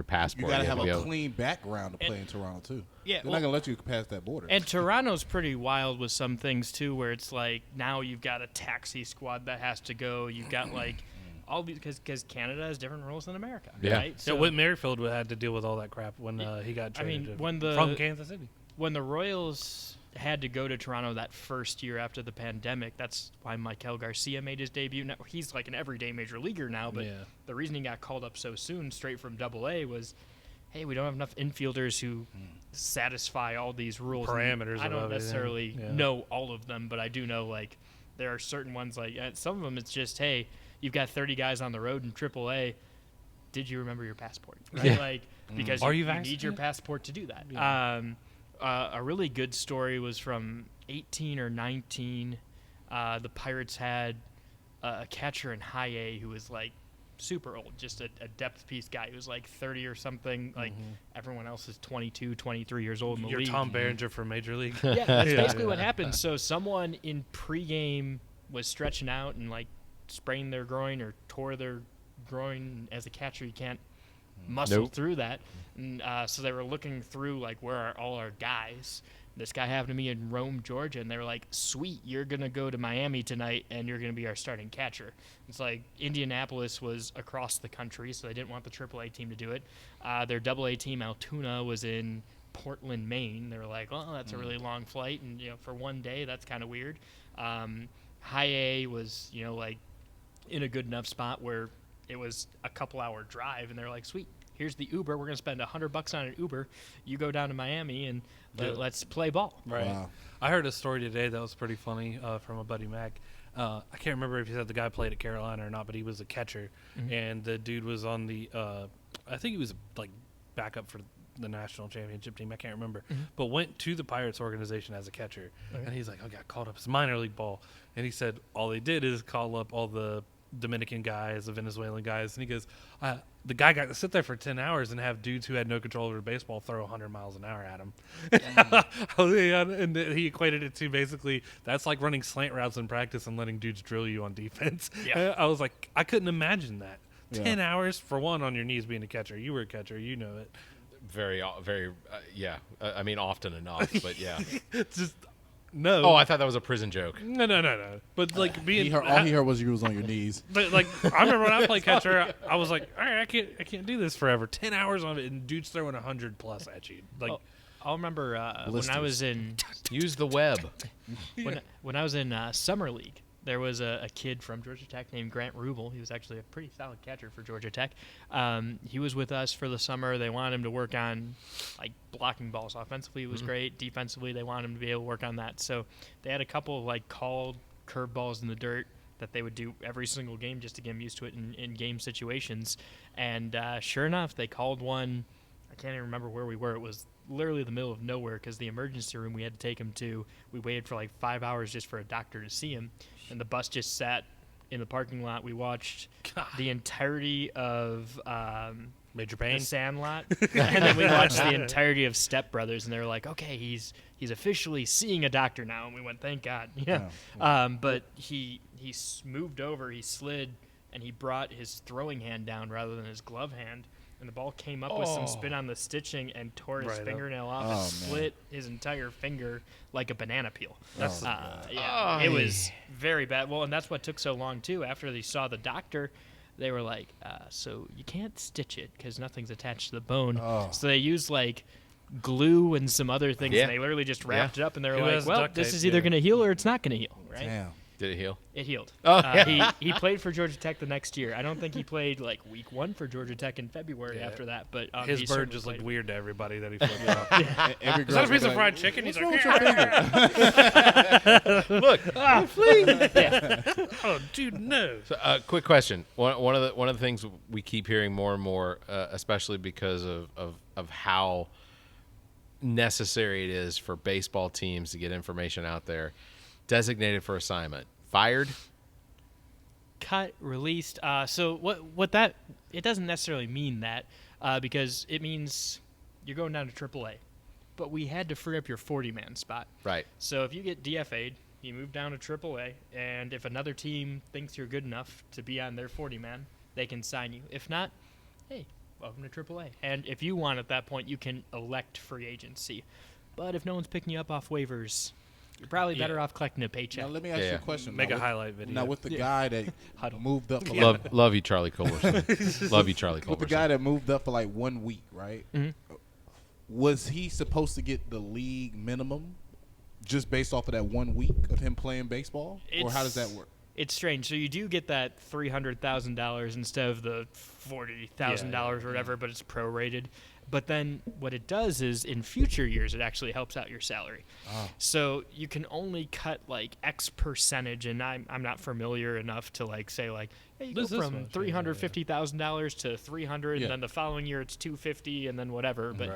S1: passport.
S4: You got to have
S1: be
S4: a
S1: able-
S4: clean background to play in Toronto too.
S2: Yeah,
S4: they're not gonna let you pass that border.
S2: And Toronto's pretty wild with some things too, where it's like now you've got a taxi squad that has to go. You've got like all these because Canada has different rules than America.
S1: Yeah.
S2: Right?
S3: So Whit Merrifield had to deal with all that crap when he got
S2: I mean,
S3: traded
S2: when
S3: from Kansas City.
S2: when the Royals had to go to Toronto that first year after the pandemic, that's why Maikel Garcia made his debut. Now, he's like an everyday major leaguer now, but
S3: Yeah.
S2: the reason he got called up so soon, straight from AA, was, hey, we don't have enough infielders who satisfy all these rules. And
S3: Parameters
S2: I
S3: of
S2: don't
S3: everything.
S2: necessarily
S3: Yeah.
S2: know all of them, but I do know like there are certain ones like some of them. It's just, hey, you've got 30 guys on the road in AAA. Did you remember your passport? Right?
S1: Yeah.
S2: Like because
S3: Are
S2: you
S3: you
S2: need your
S3: vaccinated?
S2: passport to do that.
S3: Yeah.
S2: A really good story was from 18 or 19. The Pirates had a catcher in high A who was like super old, just a depth piece guy. He was like 30 or something. Like everyone else is 22, 23 years old in the
S3: You're
S2: league.
S3: Tom Berenger from Major League.
S2: Yeah, that's
S3: Yeah.
S2: basically what happened. So someone in pregame was stretching out and like sprained their groin or tore their groin. As a catcher, you can't muscle
S1: Nope.
S2: through that. And, so they were looking through like where are all our guys. This guy happened to be in Rome, Georgia, and they were like, "Sweet, you're gonna go to Miami tonight, and you're gonna be our starting catcher." It's like Indianapolis was across the country, so they didn't want the AAA team to do it. Their AA team, Altoona, was in Portland, Maine. They were like, "Oh, that's a really long flight, and for one day, that's kind of weird." High A was like in a good enough spot where it was a couple-hour drive, and they're like, "Sweet, here's the Uber. We're gonna spend $100 on an Uber. You go down to Miami and let's play ball."
S3: Right.
S4: Wow.
S3: I heard a story today that was pretty funny from a buddy Mac. I can't remember if he said the guy played at Carolina or not, but he was a catcher, and the dude was on the. I think he was like backup for the national championship team. I can't remember, but went to the Pirates organization as a catcher, and he's like, "I got called up as minor league ball," and he said all they did is call up all the Dominican guys, the Venezuelan guys, and he goes, the guy got to sit there for 10 hours and have dudes who had no control over the baseball throw 100 miles an hour at him. And he equated it to basically that's like running slant routes in practice and letting dudes drill you on defense.
S2: Yeah.
S3: I was like, I couldn't imagine that.
S4: Yeah.
S3: 10 hours for one on your knees being a catcher. You were a catcher, you know it.
S1: Very, yeah. I mean, often enough, but yeah.
S3: It's just no.
S1: Oh, I thought that was a prison joke.
S3: No. But like being
S4: All he heard was you was on your knees.
S3: But like I remember when I played catcher, I was like, all right, I can't do this forever. 10 hours on it, and dudes throwing 100+ at you. Like,
S2: I'll remember when I was in
S1: Use the web.
S2: when I was in summer league. There was a kid from Georgia Tech named Grant Rubel. He was actually a pretty solid catcher for Georgia Tech. He was with us for the summer. They wanted him to work on like blocking balls. Offensively, it was great. Defensively, they wanted him to be able to work on that. So they had a couple of like called curveballs in the dirt that they would do every single game just to get him used to it in game situations. And sure enough, they called one. I can't even remember where we were. It was literally the middle of nowhere because the emergency room we had to take him to, we waited for like 5 hours just for a doctor to see him. And the bus just sat in the parking lot. We watched the entirety of
S3: Major
S2: The
S3: Pain.
S2: Sandlot, and then we watched the entirety of Step Brothers, and they were like, "Okay, he's officially seeing a doctor now." And we went, "Thank God." Yeah. But he moved over, he slid, and he brought his throwing hand down rather than his glove hand. And the ball came up with some spin on the stitching and tore his
S3: Right up.
S2: fingernail off and split his entire finger like a banana peel.
S3: That's
S2: It was very bad. Well, and that's what took so long, too. After they saw the doctor, they were like, so you can't stitch it because nothing's attached to the bone. So they used, like, glue and some other things,
S1: Yeah.
S2: and they literally just wrapped it up, and they were
S3: Who
S2: like,
S3: has
S2: well,
S3: duct
S2: this
S3: tape?
S2: is either
S3: Yeah.
S2: going to heal or it's not going to heal, right?
S4: Damn.
S1: Did it heal?
S2: It healed.
S1: Oh,
S2: He played for Georgia Tech the next year. I don't think he played like week 1 for Georgia Tech in February
S3: Yeah.
S2: after that. But
S3: His
S2: he
S3: bird
S2: certainly
S3: just
S2: played.
S3: looked weird to everybody that he flipped off.
S4: Every
S3: Is that a
S4: girl's
S3: piece of
S4: like,
S3: fried chicken? He's
S4: What's
S3: like,
S4: wrong with your finger?
S1: Look,
S3: oh, dude, no.
S1: So, quick question. One of the things we keep hearing more and more, especially because of how necessary it is for baseball teams to get information out there. Designated for assignment. Fired?
S2: Cut, released. So what that it doesn't necessarily mean that because it means you're going down to AAA. But we had to free up your 40-man spot.
S1: Right.
S2: So if you get DFA'd you move down to AAA, and if another team thinks you're good enough to be on their 40-man, they can sign you. If not, hey, welcome to AAA. And if you want at that point, you can elect free agency. But if no one's picking you up off waivers, you're probably better off collecting a paycheck.
S4: Now let me ask you a question.
S3: Make
S4: now,
S3: a highlight video.
S4: Now with the guy that moved up for
S1: Love you, Charlie Culberson. Love you, Charlie Culberson.
S4: with the guy that moved up for like 1 week, right?
S2: Mm-hmm.
S4: Was he supposed to get the league minimum just based off of that 1 week of him playing baseball, or how does that work?
S2: It's strange. So you do get that $300,000 instead of the $40,000 or whatever, but it's prorated. But then what it does is in future years, it actually helps out your salary.
S4: Oh.
S2: So you can only cut like X percentage, and I'm not familiar enough to like say like, hey, you go from $350,000 to $300, and then the following year it's $250, and then whatever. But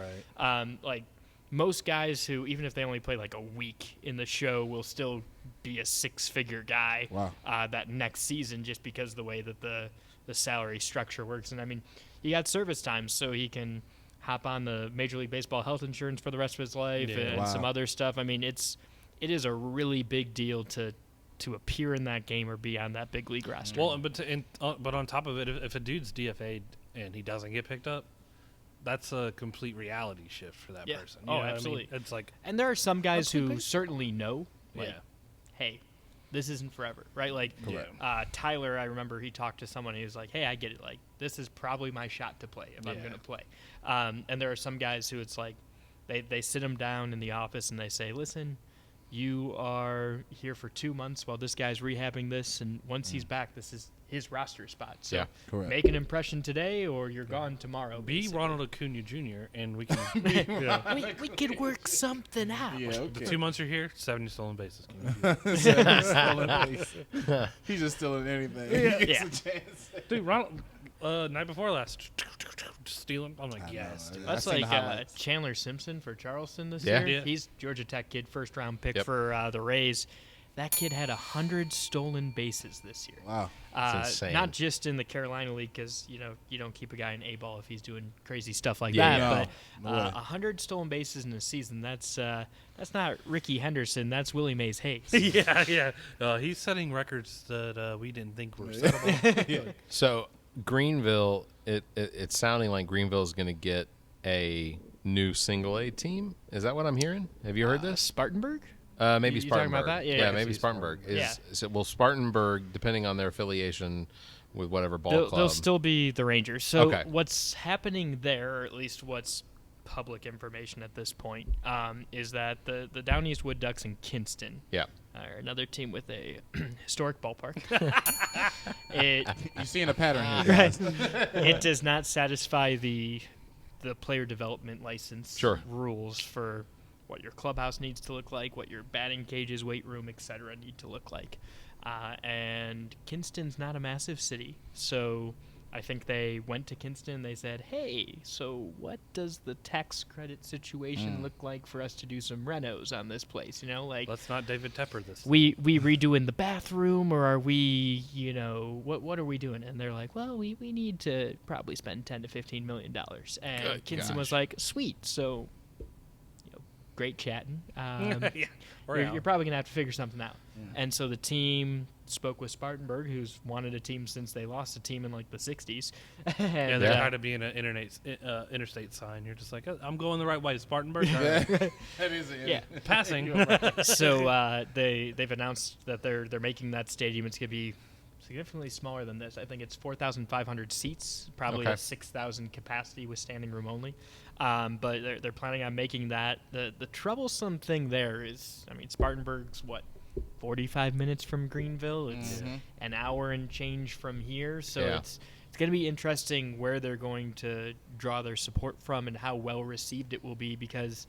S2: like most guys who, even if they only play like a week in the show, will still be a six-figure guy that next season, just because of the way that the salary structure works. And I mean, he got service time, so he can hop on the Major League Baseball health insurance for the rest of his life and some other stuff. I mean, it is a really big deal to appear in that game or be on that big league roster.
S3: Well, but on top of it, if a dude's DFA'd and he doesn't get picked up, that's a complete reality shift for that person. You know
S2: Absolutely.
S3: I mean? It's like,
S2: and there are some guys who certainly know, like,
S3: Yeah.
S2: hey, this isn't forever, right? Like, Tyler, I remember he talked to someone, and he was like, hey, I get it. Like, this is probably my shot to play if I'm going to play. And there are some guys who it's like, they sit him down in the office and they say, listen, you are here for 2 months while this guy's rehabbing this, and once he's back, this is his roster spot. So make an impression today or you're gone tomorrow.
S3: Be Ronald Acuna Jr. and we can
S2: we could work something out.
S4: Yeah, okay.
S3: the 2 months you're here, 70 stolen bases.
S4: He's just stealing anything. He gets a chance.
S3: Dude, Ronald, night before last, just stealing. I'm like, yes. Dude.
S2: That's like Chandler Simpson for Charleston this year.
S3: Yeah.
S2: He's Georgia Tech kid, first round pick for the Rays. That kid had 100 stolen bases this year.
S4: Wow.
S1: That's insane.
S2: Not just in the Carolina League, because you don't keep a guy in A-ball if he's doing crazy stuff like that. But 100 stolen bases in a season, that's not Ricky Henderson. That's Willie Mays Hayes.
S3: yeah. He's setting records that we didn't think were settable.
S1: So Greenville, it's sounding like Greenville is going to get a new single A team. Is that what I'm hearing? Have you heard this?
S2: Spartanburg?
S1: Maybe
S2: You
S1: Spartanburg.
S2: talking about that?
S1: Yeah, maybe Spartanburg. Well, Spartanburg, depending on their affiliation with whatever ball club.
S2: They'll still be the Rangers. So what's happening there, or at least what's public information at this point, is that the Down East Wood Ducks in Kinston are another team with a historic ballpark.
S4: You're seeing a pattern here.
S2: Right. It does not satisfy the player development license rules for what your clubhouse needs to look like, what your batting cages, weight room, etc. need to look like. And Kinston's not a massive city, so I think they went to Kinston and they said, hey, so what does the tax credit situation look like for us to do some renos on this place? Like,
S3: Let's not David Tepper this.
S2: we redoing the bathroom, or are we, what are we doing? And they're like, well, we need to probably spend $10 to $15 million. And Kinston was like, sweet, so great chatting. You're probably going to have to figure something out. And so the team spoke with Spartanburg, who's wanted a team since they lost a team in like the 60s.
S3: They're trying to be in an interstate sign. You're just like, I'm going the right way. Spartanburg.
S4: That is it.
S2: Yeah.
S3: Passing.
S2: So they've announced that they're making that stadium. It's going to be significantly smaller than this. I think it's 4,500 seats, probably a 6,000 capacity with standing room only. But they're planning on making that. The troublesome thing there is, I mean, Spartanburg's 45 minutes from Greenville. It's an hour and change from here. So it's going to be interesting where they're going to draw their support from and how well received it will be, because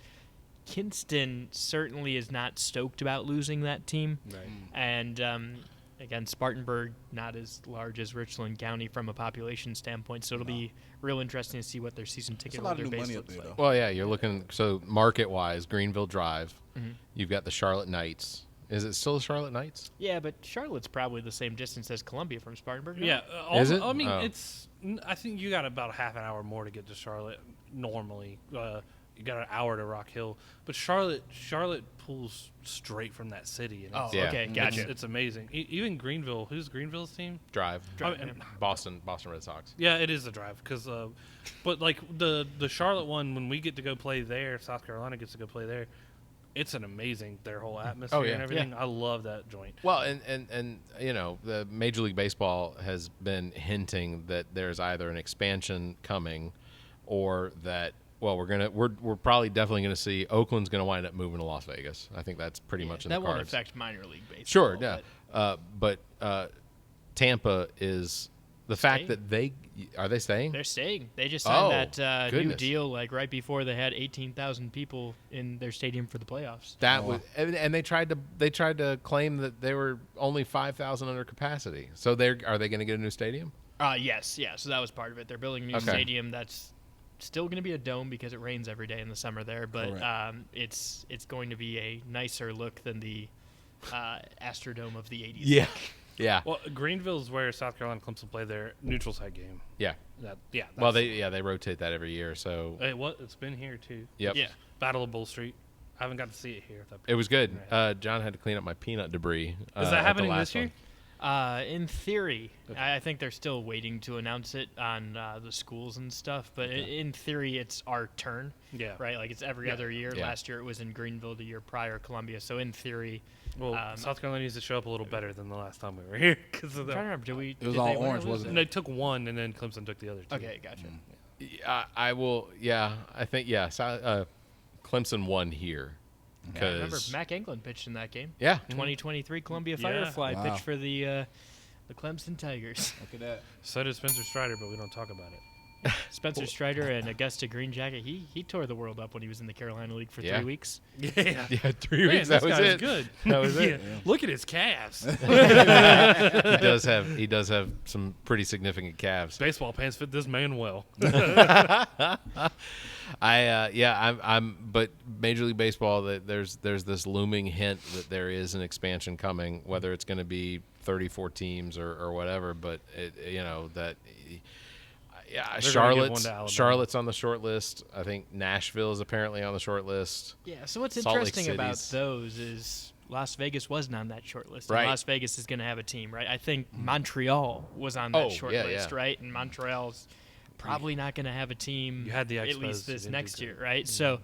S2: Kinston certainly is not stoked about losing that team. Right. And again, Spartanburg not as large as Richland County from a population standpoint, so it'll be real interesting to see what their season ticket holder base looks like.
S1: Well, yeah, you're looking, so market-wise, Greenville Drive, you've got the Charlotte Knights. Is it still the Charlotte Knights?
S2: Yeah, but Charlotte's probably the same distance as Columbia from Spartanburg.
S3: Yeah.
S1: Is it?
S3: I mean, I think you got about half an hour more to get to Charlotte normally. you got an hour to Rock Hill. But Charlotte pulls straight from that city. And
S2: Oh,
S1: Yeah.
S2: okay, gotcha.
S3: it's amazing. Even Greenville. Who's Greenville's team?
S1: Drive.
S3: I mean,
S1: Boston Red Sox.
S3: yeah, it is a drive because, but like the Charlotte one, when we get to go play there, South Carolina gets to go play there. It's an amazing their whole atmosphere
S1: yeah.
S3: and everything. I love that joint.
S1: Well, and you know, the Major League Baseball has been hinting that there's either an expansion coming, or that we're probably definitely gonna see Oakland's gonna wind up moving to Las Vegas. I think that's pretty much in
S2: that
S1: the
S2: won't
S1: cards.
S2: affect minor league baseball.
S1: Sure, yeah. But Tampa is the fact
S2: Staying.
S1: that are they staying?
S2: They're staying. They just signed that new
S1: goodness.
S2: deal like right before they had 18,000 people in their stadium for the playoffs.
S1: That was, and they tried to claim that they were only 5,000 under capacity. So are they going to get a new stadium?
S2: Yes, yeah. So that was part of it. They're building a new
S1: Okay.
S2: stadium that's still going to be a dome because it rains every day in the summer there, but
S4: Correct.
S2: it's going to be a nicer look than the Astrodome of the 80s.
S1: Yeah.
S3: Well, Greenville's where South Carolina Clemson play their neutral site game.
S1: Yeah.
S3: Well,
S1: They rotate that every year. So
S3: it's been here too.
S1: yep.
S2: Yeah.
S3: Battle of Bull Street. I haven't got to see it here.
S1: It was good. John had to clean up my peanut debris.
S3: Is that happening this year?
S2: In theory, I think they're still waiting to announce it on the schools and stuff. But in theory, it's our turn.
S3: Yeah.
S2: Right. Like it's every other year.
S1: Yeah.
S2: Last year it was in Greenville. The year prior, Columbia. So in theory,
S3: Well, South Carolina needs to show up a little better than the last time we were here. Because
S2: I'm trying to remember. Did we?
S4: It was
S2: did
S4: all
S2: they win or
S4: orange,
S2: lose
S4: wasn't
S3: and they took one, and then Clemson took the other two.
S2: Okay, gotcha.
S1: I will. Yeah. I think. Yeah. Clemson won here.
S2: I remember Mac England pitched in that game.
S1: Yeah.
S2: 2023 Columbia
S3: Yeah.
S2: Firefly
S4: Wow.
S2: pitched for the Clemson Tigers.
S4: Look at that.
S3: So did Spencer Strider, but we don't talk about it.
S2: Spencer Strider and Augusta Green Jacket. He tore the world up when he was in the Carolina League for
S1: Yeah.
S2: 3 weeks.
S3: Yeah.
S1: Yeah. 3 weeks.
S3: Man,
S1: That was
S3: this guy's
S1: it.
S3: good.
S1: That was it.
S3: Yeah. Look at his calves.
S1: He does have some pretty significant calves.
S3: Baseball pants fit this man well.
S1: But Major League Baseball, there's this looming hint that there is an expansion coming, whether it's going to be 34 teams or whatever. But Charlotte's on the short list. I think Nashville is apparently on the short list.
S2: Yeah. So what's
S1: Salt Lake
S2: interesting about
S1: City's-
S2: those is Las Vegas wasn't on that short list.
S1: Right.
S2: And Las Vegas is going to have a team, right? I think Montreal was on that
S1: Oh,
S2: short
S1: yeah,
S2: list,
S1: yeah.
S2: right? And Montreal's probably not going to have a team
S3: You had the
S2: at
S3: Expos,
S2: least
S3: you
S2: this
S3: didn't do
S2: next
S3: good.
S2: year, right? So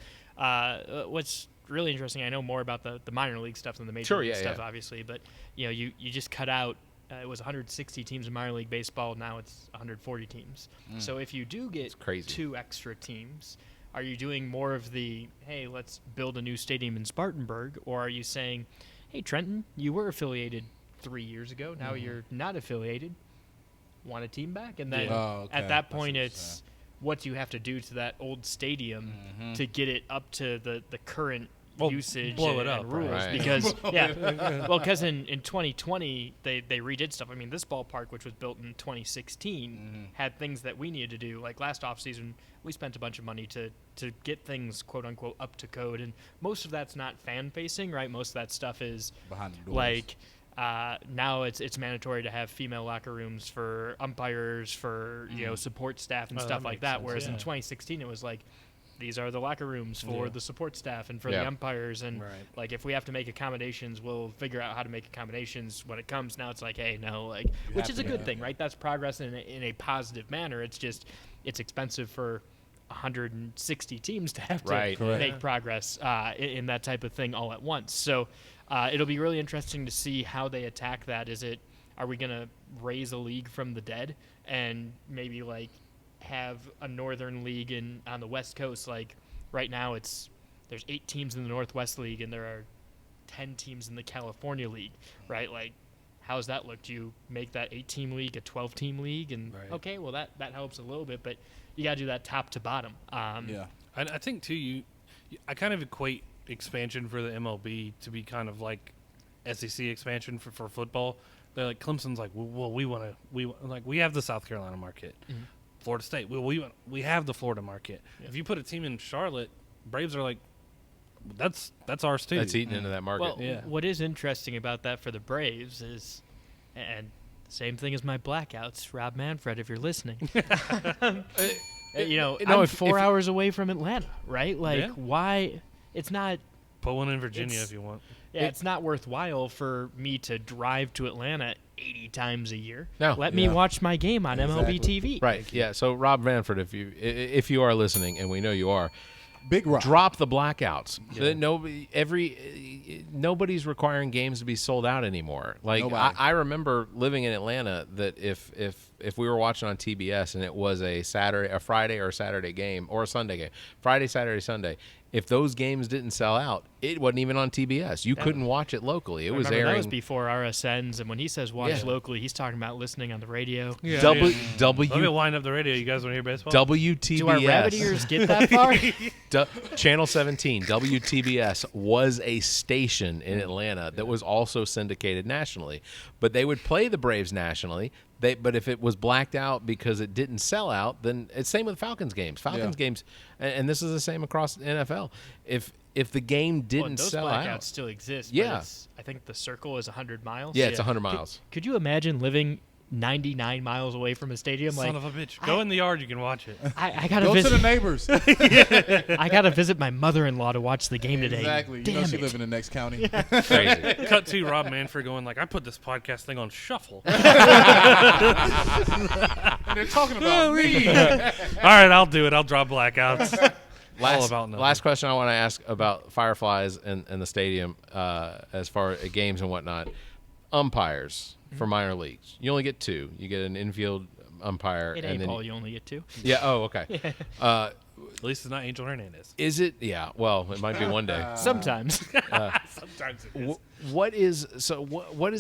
S2: what's really interesting, I know more about the minor league stuff than the major
S1: Sure,
S2: league
S1: yeah,
S2: stuff,
S1: yeah.
S2: obviously, but you just cut out it was 160 teams in minor league baseball. Now it's 140 teams. So if you do get
S1: crazy.
S2: 2 extra teams, are you doing more of the, hey, let's build a new stadium in Spartanburg? Or are you saying, hey, Trenton, you were affiliated 3 years ago. Now you're not affiliated. Want a team back? And then
S4: Oh, okay.
S2: at that
S4: I see
S2: point,
S4: what you're
S2: it's what do you have to do to that old stadium to get it up to the current
S3: Well,
S2: usage
S3: blow it
S2: and
S3: up,
S2: rules?
S1: right.
S2: Because, because in 2020, they redid stuff. I mean, this ballpark, which was built in 2016, had things that we needed to do. Like last offseason, we spent a bunch of money to get things, quote unquote, up to code. And most of that's not fan facing, right? Most of that stuff is
S4: Behind the doors.
S2: like now it's mandatory to have female locker rooms for umpires, for support staff and
S3: Oh,
S2: stuff
S3: that
S2: like
S3: makes
S2: that.
S3: sense,
S2: Whereas in
S3: yeah.
S2: 2016, it was like, these are the locker rooms for
S3: Yeah.
S2: the support staff and for
S1: Yeah.
S2: the umpires, and
S3: Right.
S2: like if we have to make accommodations, we'll figure out how to make accommodations when it comes. Now it's like, hey, no, like, which is a good thing, right? That's progress in a positive manner. It's just it's expensive for 160 teams to have to
S1: Right. Correct.
S2: make progress in that type of thing all at once. So it'll be really interesting to see how they attack that. Are we gonna raise a league from the dead and maybe like have a northern league on the West Coast? Like right now there's 8 teams in the Northwest League and there are 10 teams in the California League, right? Like how's that look? Do you make that 8-team league a 12-team league? And
S3: Right.
S2: okay, well that helps a little bit, but you gotta do that top to bottom.
S4: Yeah.
S3: I think too. I kind of equate expansion for the MLB to be kind of like SEC expansion for football. They're like Clemson's like, well, we have the South Carolina market. Florida State, we have the Florida market.
S2: Yeah.
S3: If you put a team in Charlotte, Braves are like, that's ours too.
S1: That's eating into that market.
S2: Well,
S3: Yeah.
S2: what is interesting about that for the Braves is, and same thing as my blackouts, Rob Manfred, if you're listening. I'm 4 hours away from Atlanta, right? Like,
S3: Yeah.
S2: why? It's not.
S3: Put one in Virginia
S2: It's-
S3: if you want.
S2: Yeah, it's not worthwhile for me to drive to Atlanta 80 times a year.
S1: No.
S2: Let me watch my game on MLB TV.
S1: Right. Yeah. So Rob Vanford, if you are listening, and we know you are,
S4: Big Rock.
S1: drop the blackouts. Nobody's requiring games to be sold out anymore. Like
S4: Nobody.
S1: I remember living in Atlanta that if we were watching on TBS and it was a Friday or Saturday game or a Sunday game, Friday, Saturday, Sunday, if those games didn't sell out, it wasn't even on TBS. You couldn't watch it locally. It was
S2: Remember,
S1: airing.
S2: that was before RSNs, and when he says watch
S1: Yeah.
S2: locally, he's talking about listening on the radio.
S3: Yeah.
S1: W
S3: Let me wind up the radio. You guys want to hear baseball?
S1: WTBS.
S2: Do our rabbit ears get that far?
S1: Channel 17, WTBS, was a station in Atlanta that was also syndicated nationally. But they would play the Braves nationally. But if it was blacked out because it didn't sell out, then it's same with Falcons games. Falcons games, and this is the same across the NFL. If the game didn't
S2: those
S1: sell
S2: blackouts
S1: out,
S2: still exist. But
S1: Yeah.
S2: I think the circle is 100 miles.
S1: yeah, it's 100 miles.
S2: Could you imagine living 99 miles away from a stadium?
S3: Son of a bitch. Go in the yard. You can watch it.
S2: I gotta
S4: Go to the
S2: visit.
S4: neighbors.
S2: I gotta visit my mother-in-law to watch the game today.
S4: Exactly. You
S2: Damn
S4: know she
S2: it.
S4: live in the next county.
S1: Crazy.
S3: Cut to Rob Manfred going like, I put this podcast thing on shuffle.
S4: And they're talking about me.
S3: All right, I'll do it. I'll draw blackouts. All about nothing.
S1: Last question I want to ask about Fireflies and the stadium, as far as games and whatnot. Umpires for minor leagues. You only get two. You get an infield umpire.
S2: It
S1: and
S2: ain't
S1: then
S2: Paul, you only get two.
S1: Yeah. Oh, okay.
S3: At least it's not Angel Hernandez.
S1: Is it? Yeah. Well, it might be one day.
S2: Sometimes.
S3: Sometimes it is.
S1: What is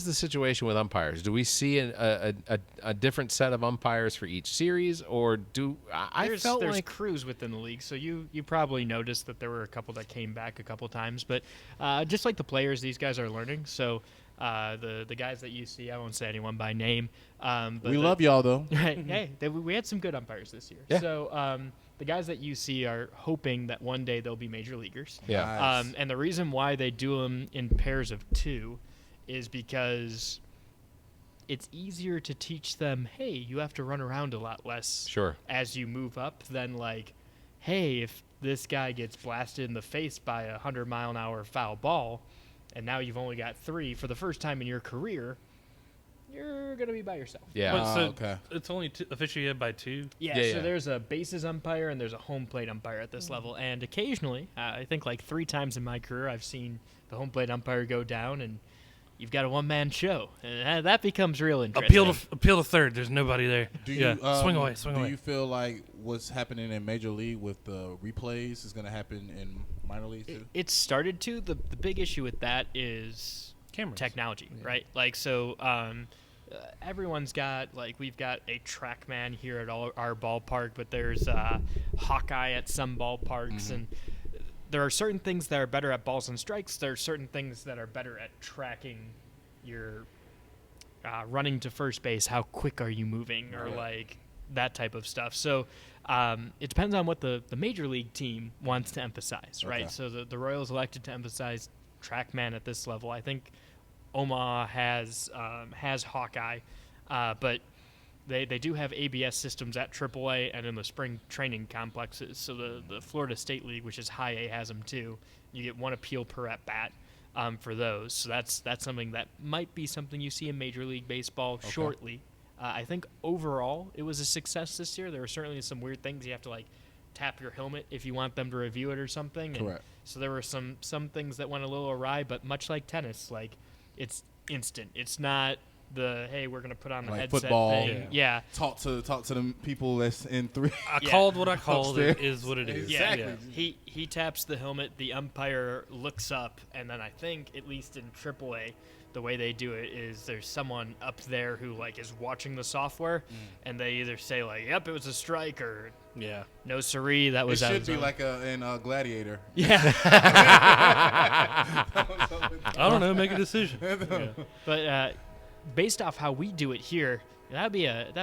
S1: the situation with umpires? Do we see a different set of umpires for each series, or do I
S2: There's
S1: felt like
S2: crews within the league, so you probably noticed that there were a couple that came back a couple times. But just like the players, these guys are learning. So the guys that you see, I won't say anyone by name. But
S4: We love y'all though.
S2: Hey, we had some good umpires this year.
S1: Yeah.
S2: So the guys that you see are hoping that one day they'll be major leaguers.
S1: yeah.
S4: Nice.
S2: And the reason why they do them in pairs of two is because it's easier to teach them, hey, you have to run around a lot less
S1: Sure.
S2: as you move up than like, hey, if this guy gets blasted in the face by a 100-mile-an-hour foul ball and now you've only got three for the first time in your career, you're going to be by yourself.
S1: Yeah.
S3: But so
S4: okay.
S3: it's only officiated by two.
S2: Yeah,
S1: Yeah,
S2: so
S1: yeah.
S2: there's a bases umpire and there's a home plate umpire at this level. And occasionally, I think like 3 times in my career, I've seen the home plate umpire go down and you've got a one-man show. And that becomes real interesting.
S3: Appeal to third. There's nobody there.
S4: Do
S3: yeah.
S4: you
S3: Swing away. Swing
S4: do
S3: away.
S4: you feel like what's happening in Major League with the replays is going to happen in minor leagues too?
S2: It started to. The big issue with that is
S3: Cameras.
S2: technology, right? Like, so everyone's got, like, we've got a TrackMan here at our ballpark, but there's Hawkeye at some ballparks, and there are certain things that are better at balls and strikes. There are certain things that are better at tracking your running to first base. How quick are you moving, or like that type of stuff. So it depends on what the major league team wants to emphasize, right?
S4: Okay.
S2: So the Royals elected to emphasize TrackMan at this level. I think Omaha has Hawkeye, but they do have ABS systems at AAA and in the spring training complexes. So the Florida State League, which is high A, has them too. You get 1 appeal per at bat for those. So that's something that might be something you see in Major League Baseball shortly. I think overall it was a success this year. There were certainly some weird things. You have to like tap your helmet if you want them to review it or something. And
S4: Correct.
S2: so there were some things that went a little awry, but much like tennis, like it's instant. It's not the hey, we're gonna put on the
S4: Like
S2: headset
S4: football.
S2: thing. Yeah.
S4: Talk to the people that's in 3.
S3: I
S2: Yeah.
S3: called what I called. It
S4: Upstairs.
S3: is what it is.
S2: Yeah,
S4: Exactly.
S2: he taps the helmet, the umpire looks up, and then I think, at least in AAA, the way they do it is there's someone up there who like is watching the software, and they either say like, "Yep, it was a strike," or
S3: Yeah.
S2: "No, siree, that
S4: It
S2: was out
S4: should
S2: of
S4: be
S2: zone."
S4: like in Gladiator.
S2: Yeah,
S3: I don't know. Make a decision.
S2: but based off how we do it here, That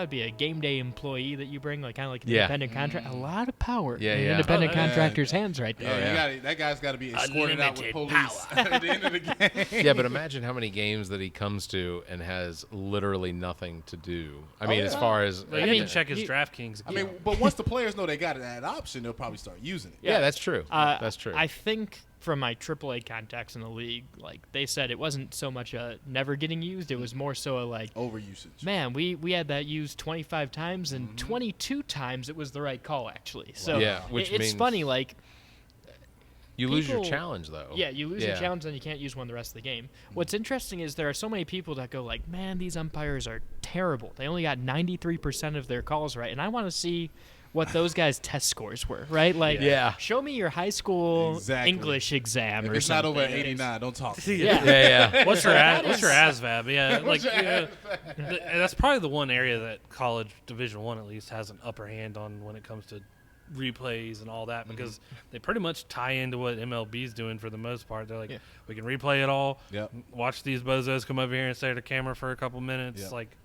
S2: would be a game day employee that you bring, like kind of like an
S1: Yeah.
S2: independent contract. A lot of power
S1: Yeah,
S2: in
S1: yeah.
S2: independent
S4: Oh, yeah.
S2: contractors' hands right there.
S4: Yeah, that guy's got to be escorted out with
S2: Unlimited
S4: police at the end of the game.
S1: Yeah, but imagine how many games that he comes to and has literally nothing to do. I mean, as far as
S3: Well, you can check his DraftKings.
S4: I mean, but once the players know they got that option, they'll probably start using it.
S1: yeah, that's true. That's true.
S2: I think from my AAA contacts in the league, like they said, it wasn't so much a never getting used. It was more so a like,
S4: Overusage.
S2: man, we had that used 25 times and 22 times it was the right call actually. So
S1: Yeah, which
S2: it's
S1: means-
S2: funny, like
S1: you lose your
S2: people-
S1: challenge though.
S2: yeah, you lose your challenge and you can't use one the rest of the game. What's interesting is there are so many people that go like, man, these umpires are terrible. They only got 93% of their calls right, and I want to see what those guys' test scores were, right? Like,
S1: Yeah.
S2: show me your high school
S4: Exactly.
S2: English exam
S4: If
S2: or
S4: it's not
S2: something.
S4: over at 89, don't talk to me.
S2: Yeah.
S1: Yeah.
S3: What's your ASVAB? Yeah,
S4: What's your
S3: that's probably the one area that college Division I at least has an upper hand on when it comes to replays and all that, because they pretty much tie into what MLB's doing for the most part. They're like, we can replay it all.
S4: Yep.
S3: Watch these bozos come over here and stare at the camera for a couple minutes.
S4: Yep.
S3: Like,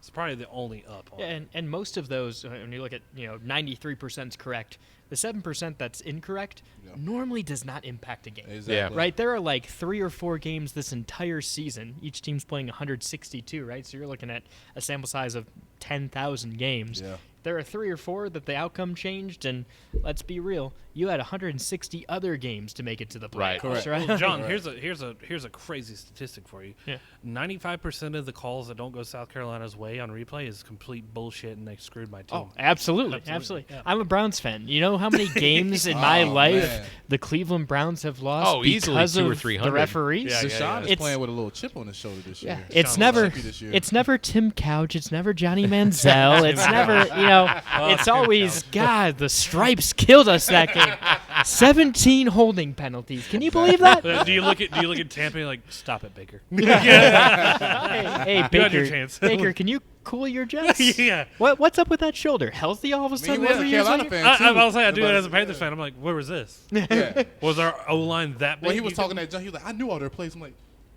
S3: it's probably the only up on.
S2: Yeah, and most of those, when you look at 93% is correct, the 7% that's incorrect normally does not impact a game.
S4: Exactly.
S2: Right, there are like 3 or 4 games this entire season. Each team's playing 162, right? So you're looking at a sample size of 10,000 games.
S4: Yeah.
S2: There are 3 or 4 that the outcome changed, and let's be real, you had 160 other games to make it to the playoffs,
S1: Right.
S4: Correct.
S2: right?
S3: Well, John, here's a crazy statistic for you.
S2: Yeah.
S3: 95% of the calls that don't go South Carolina's way on replay is complete bullshit, and they screwed my team.
S2: Oh, absolutely.
S3: Yeah.
S2: I'm a Browns fan. You know how many games in my life
S4: man.
S2: the Cleveland Browns have lost
S1: Oh, easily
S2: because
S1: 200 or
S2: of
S1: 300.
S2: the referees?
S3: Yeah,
S4: Deshaun is
S2: It's-
S4: playing with a little chip on his shoulder this year.
S2: Yeah, it's
S3: Sean
S2: never,
S4: Chippy this year.
S2: it's never Tim Couch. It's never Johnny Manziel. It's never, it's always God. The stripes killed us that game. 17 holding penalties. Can you believe that?
S3: Do you look at Tampa and you're like, stop it, Baker?
S2: Hey,
S3: You had
S2: Baker.
S3: your chance.
S2: Baker, can you cool your jets?
S3: Yeah.
S2: What's up with that shoulder? Healthy all of a
S4: I mean,
S2: sudden?
S4: he was a
S2: every year?
S4: Carolina fan,
S3: I
S4: too.
S3: was like, I do it
S4: Nobody-
S3: as a Panthers fan. I'm like, where was this?
S4: Yeah.
S3: Was our O line that big?
S4: Well, he was
S3: You
S4: talking
S3: couldn't-
S4: that John. He was like, I knew all their plays. I'm like,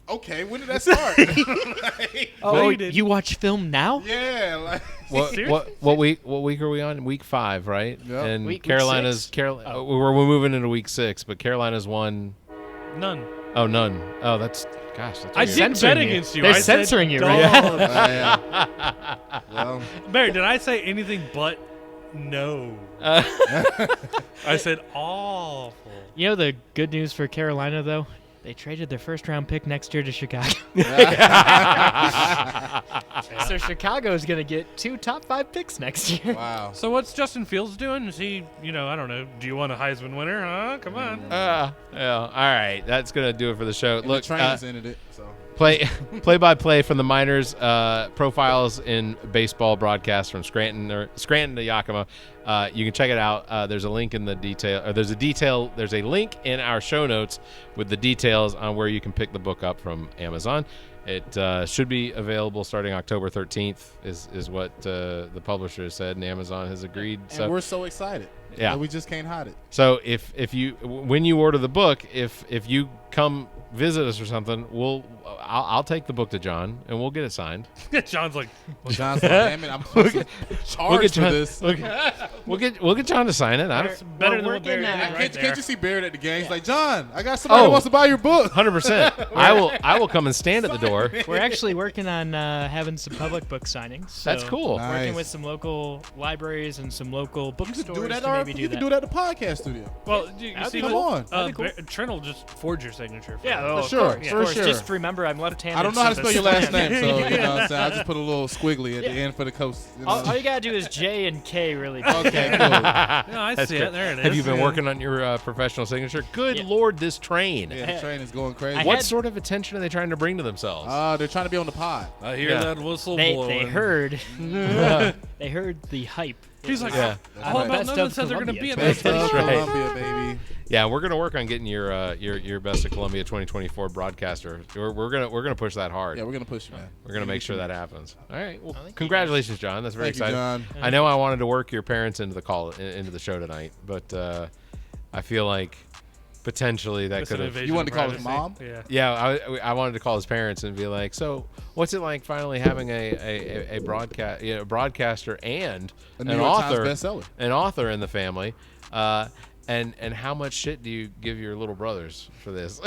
S4: okay, when did that start? Like,
S2: Oh,
S3: No, you didn't.
S2: you watch film now?
S4: yeah, like
S1: What week are we on? Week 5, right?
S4: Yep.
S1: And
S2: Week
S1: Carolina's
S2: 6?
S1: we're moving into week 6, but Carolina's won.
S3: None.
S1: Oh, none. Oh, that's
S3: I
S1: weird.
S3: did
S2: Censoring
S3: bet
S2: you.
S3: against you.
S2: They're
S3: I said
S2: censoring you right
S3: dog.
S4: yeah. Well,
S3: Barrett, did I say anything but no? I said awful.
S2: You know the good news for Carolina, though? They traded their first-round pick next year to Chicago. So Chicago is going to get 2 top 5 picks next year.
S4: wow.
S3: So what's Justin Fields doing? Is he, I don't know. Do you want a Heisman winner? Huh? Come on.
S1: Yeah. All right. That's gonna do it for the show.
S4: And
S1: Look,
S4: the trains ended it. So
S1: play-by-play from the minors, profiles in baseball broadcasts from Scranton to Yakima. You can check it out. There's a link in the detail. Or there's a link in our show notes with the details on where you can pick the book up from Amazon. It should be available starting October 13th, is what the publisher has said, and Amazon has agreed.
S4: and we're so excited.
S1: Yeah.
S4: And we just can't hide it.
S1: So if you when you order the book, if you come visit us or something, I'll take the book to John and we'll get it signed.
S3: John's like,
S4: John's like, damn it, I'm supposed to charge for
S1: John,
S4: this.
S1: We'll get John to sign it.
S3: it's better than what
S2: working
S3: Barrett did
S2: at-
S3: right
S4: Can't you
S3: there.
S4: see Barrett at the game? He's like, John, I got somebody who
S1: Oh.
S4: wants to buy your book.
S1: 100%. I will come and stand at the door.
S2: We're actually working on having some public book signings. So
S1: That's cool.
S4: Nice.
S2: Working with some local libraries and some local
S4: You can
S2: bookstores
S4: do that.
S2: to maybe do
S4: You
S2: that.
S4: can do that at the podcast studio.
S3: Well, you
S2: That'd
S3: see,
S2: be
S4: Come on.
S2: That'd be cool.
S3: Trent will just forge your signature.
S2: Yeah,
S3: you.
S2: well,
S4: For sure,
S2: Of course,
S4: for
S2: of course.
S4: sure.
S2: Just remember, I'm left-handed.
S4: I don't know how to
S2: so
S4: spell your
S2: this-
S4: last name, so you know what I'm saying? I just put a little squiggly at the end for the coast. You know?
S2: All you gotta do is J and K, really.
S4: Okay, cool.
S3: Yeah, I
S1: That's
S3: see
S1: great.
S3: it. There it is.
S1: Have you been
S3: Yeah.
S1: working on your professional signature? Good
S2: Yeah.
S1: Lord, this train.
S4: Yeah, the train is going crazy.
S1: What
S2: had-
S1: sort of attention are they trying to bring to themselves?
S4: They're trying to be on the pod.
S3: I hear
S1: Yeah.
S3: that whistle
S2: They
S3: blowing.
S2: heard they heard the hype.
S3: He's like,
S1: Yeah.
S3: all about
S2: Best
S3: nothing
S2: of
S3: said they're going to be
S2: Columbia.
S3: in that.
S4: Best of
S1: right.
S4: Columbia, baby.
S1: Yeah, we're gonna work on getting your Best of Columbia 2024 broadcaster. We're gonna push that hard.
S4: Yeah, we're gonna push you, man.
S1: We're gonna make sure that happens. All right. Well,
S2: thank you,
S1: congratulations, John. That's very
S4: Thank you,
S1: exciting.
S4: John.
S1: I know I wanted to work your parents into the show tonight, but I feel like potentially that
S3: It's
S1: could
S3: an
S1: have.
S3: invasion
S4: You wanted
S3: of
S4: to call his
S3: privacy.
S4: mom?
S3: Yeah.
S1: Yeah, I wanted to call his parents and be like, so what's it like finally having a broadcaster and
S4: A New
S1: an
S4: York Times
S1: author,
S4: bestseller.
S1: an author in the family, and how much shit do you give your little brothers for this?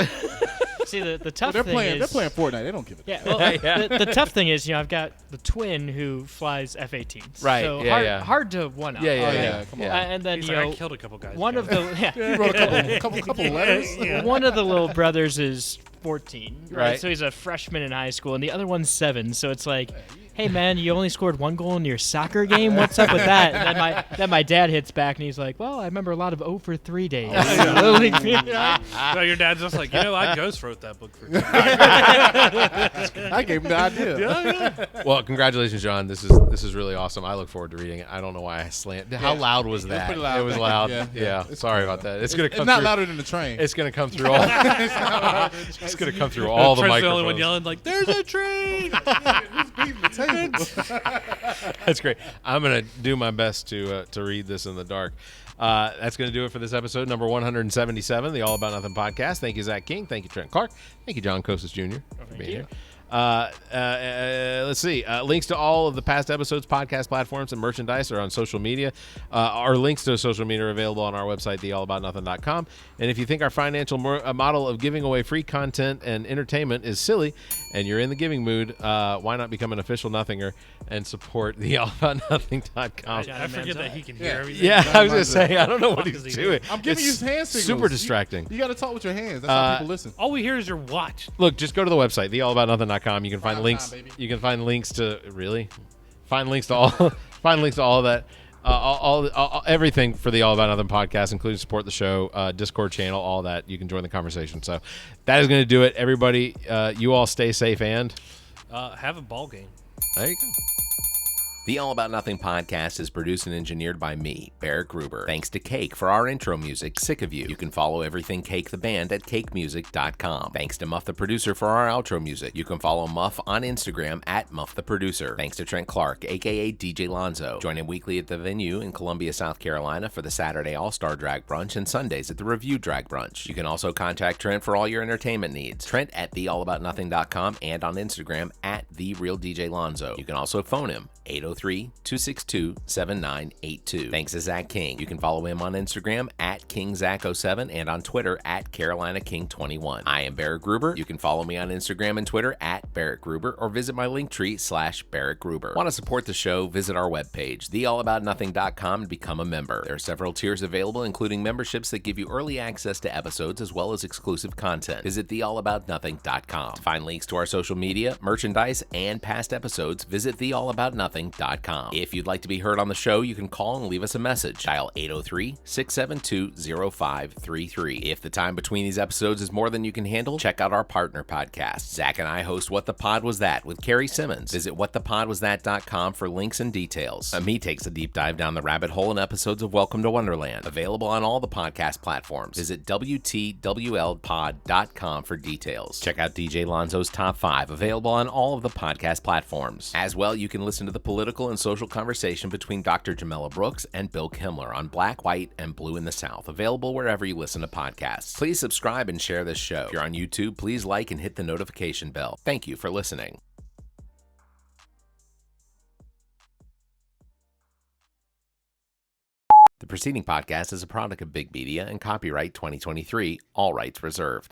S2: See, the tough
S4: They're
S2: thing
S4: playing.
S2: is
S4: They're playing Fortnite. They don't give a
S2: Yeah, well, the tough thing is, I've got the twin who flies F-18s.
S1: Right,
S2: So
S1: yeah,
S2: hard to one up.
S1: Yeah, yeah,
S4: Oh,
S1: yeah.
S4: yeah, come on.
S2: And then
S3: He's
S2: you
S3: like,
S2: know,
S3: I killed a couple guys.
S2: one of the
S4: You wrote a couple letters.
S2: one of the little brothers is 14,
S1: Right.
S2: So he's a freshman in high school, and the other one's 7. So it's like, hey man, you only scored 1 goal in your soccer game. What's up with that? And then my dad hits back, and he's like, well, I remember a lot of 0 for 3 days.
S3: No, your dad's just like, I ghost wrote that book for you.
S4: I gave him the idea.
S1: Well, congratulations, John. This is really awesome. I look forward to reading it. I don't know why I slammed. How loud was that?
S4: pretty loud.
S1: It was loud.
S4: Yeah.
S1: Yeah. Sorry about that. It's gonna come
S4: It's not
S1: through.
S4: louder than the train.
S1: It's gonna come through all. It's gonna come through all the
S3: Trent's the only one
S1: microphones.
S3: yelling like, "There's a train!"
S4: beating the table.
S1: That's great. I'm gonna do my best to read this in the dark. That's gonna do it for this episode, number 177, the All About Nothing podcast. Thank you, Zach King. Thank you, Trent Clark. Thank you, John Kocsis Jr. for being here. Let's see. Links to all of the past episodes, podcast platforms, and merchandise are on social media. Our links to social media are available on our website, theallaboutnothing.com. And if you think our financial model of giving away free content and entertainment is silly, and you're in the giving mood, why not become an official Nothinger and support theallaboutnothing.com?
S3: I forget that he can hear everything.
S1: Yeah, I was gonna say I don't know what
S3: Fuck
S1: he's
S3: is he
S1: doing.
S4: I'm giving
S1: It's
S4: you hand signals.
S1: super distracting.
S4: You got to talk with your hands. That's how people listen.
S3: All we hear is your watch.
S1: Look, just go to the website, theallaboutnothing.com. You can find
S4: Prime
S1: links.
S4: time, baby.
S1: You can find links to find links to all find links to all of that. All everything for the All About Nothing podcast, including support the show, Discord channel, all that. You can join the conversation. So that is going to do it. Everybody, you all stay safe and
S3: Have a ball game.
S1: there you go.
S5: The All About Nothing podcast is produced and engineered by me, Barrett Gruber. Thanks to Cake for our intro music, Sick of You. You can follow everything Cake the band at cakemusic.com. Thanks to Muff the producer for our outro music. You can follow Muff on Instagram at Muff the producer. Thanks to Trent Clark, aka DJ Lonzo. Join him weekly at the venue in Columbia, South Carolina for the Saturday All-Star Drag Brunch and Sundays at the Review Drag Brunch. You can also contact Trent for all your entertainment needs. Trent at theallaboutnothing.com and on Instagram at TheRealDJLonzo. You can also phone him 803-262-7982. Thanks to Zach King. You can follow him on Instagram at KingZach07 and on Twitter at CarolinaKing21. I am Barrett Gruber. You can follow me on Instagram and Twitter at Barrett Gruber or visit my Linktree /Barrett Gruber. Want to support the show? Visit our webpage, theallaboutnothing.com, and become a member. There are several tiers available, including memberships that give you early access to episodes as well as exclusive content. Visit theallaboutnothing.com. To find links to our social media, merchandise, and past episodes, visit theallaboutnothing.com. If you'd like to be heard on the show, you can call and leave us a message. Dial 803-672-0533. If the time between these episodes is more than you can handle, check out our partner podcast. Zach and I host What the Pod Was That with Carrie Simmons. Visit whatthepodwasthat.com for links and details. Me takes a deep dive down the rabbit hole in episodes of Welcome to Wonderland. Available on all the podcast platforms. Visit WTWLpod.com for details. Check out DJ Lonzo's Top 5, available on all of the podcast platforms. As well, you can listen to the political and social conversation between Dr. Jamela Brooks and Bill Kimmler on Black, White, and Blue in the South, available wherever you listen to podcasts. Please subscribe and share this show. If you're on YouTube, please like and hit the notification bell. Thank you for listening. The preceding podcast is a product of Big Media and copyright 2023, all rights reserved.